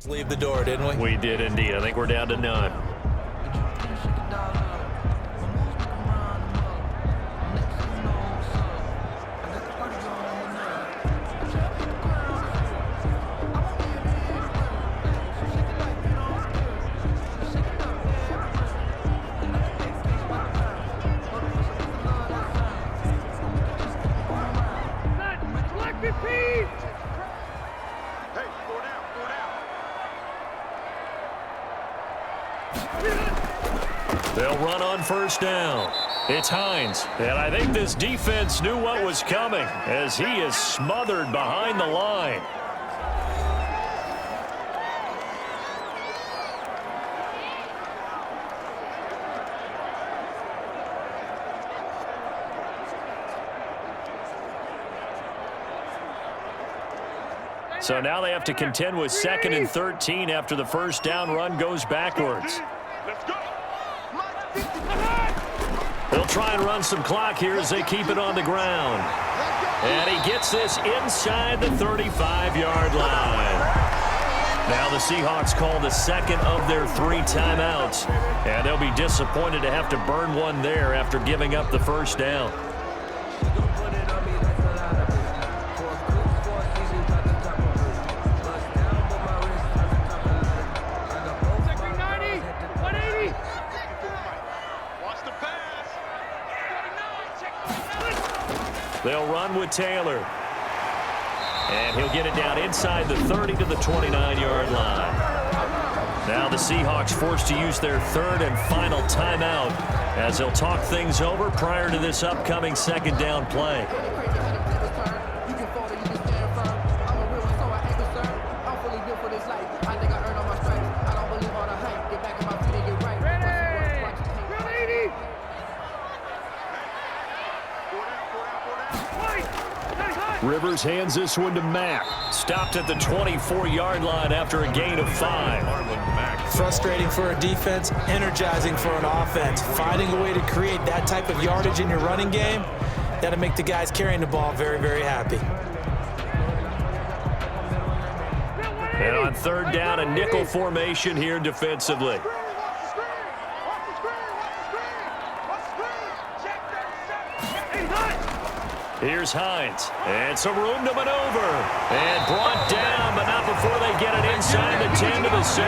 leave the door, didn't we? We did indeed. I think we're down to none. They'll run on first down. It's Hines. And I think this defense knew what was coming as he is smothered behind the line. So now they have to contend with 2nd and 13 after the first down run goes backwards. Let's go. They'll try and run some clock here as they keep it on the ground. And he gets this inside the 35-yard line. Now the Seahawks call the second of their 3 timeouts. And they'll be disappointed to have to burn one there after giving up the first down. They'll run with Taylor. And he'll get it down inside the 30 to the 29-yard line. Now the Seahawks forced to use their 3rd and final timeout as they'll talk things over prior to this upcoming 2nd down play. Rivers hands this one to Mack. Stopped at the 24-yard line after a gain of 5. Frustrating for a defense, energizing for an offense. Finding a way to create that type of yardage in your running game, that'll make the guys carrying the ball very, very happy. And on 3rd down, a nickel formation here defensively. Here's Hines, and some room to maneuver. And brought down, but not before they get it inside the 10 to the 7.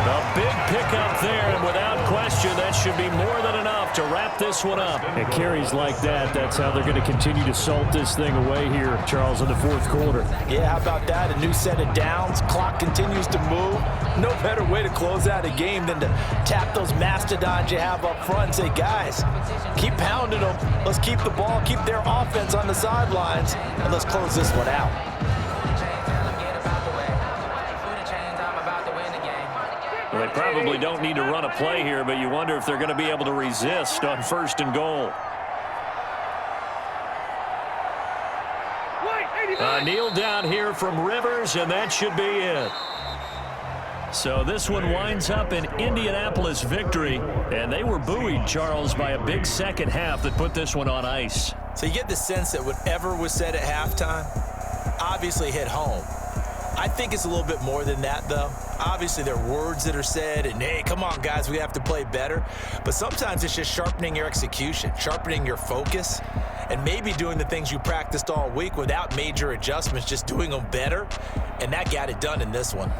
A big pickup there, and without question, that should be more than enough to wrap this one up. And carries like that, that's how they're going to continue to salt this thing away here, Charles, in the 4th quarter. Yeah, how about that? A new set of downs. Clock continues to move. No better way to close out a game than to tap those mastodons you have up front and say, guys, keep pounding them. Let's keep the ball, keep their offense on the sidelines, and let's close this one out. Well, they probably don't need to run a play here, but you wonder if they're going to be able to resist on 1st and goal. Kneel down here from Rivers, and that should be it. So this one winds up an Indianapolis victory, and they were buoyed, Charles, by a big second half that put this one on ice. So you get the sense that whatever was said at halftime obviously hit home. I think it's a little bit more than that, though. Obviously, there are words that are said, and, hey, come on, guys, we have to play better. But sometimes it's just sharpening your execution, sharpening your focus, and maybe doing the things you practiced all week without major adjustments, just doing them better. And that got it done in this one.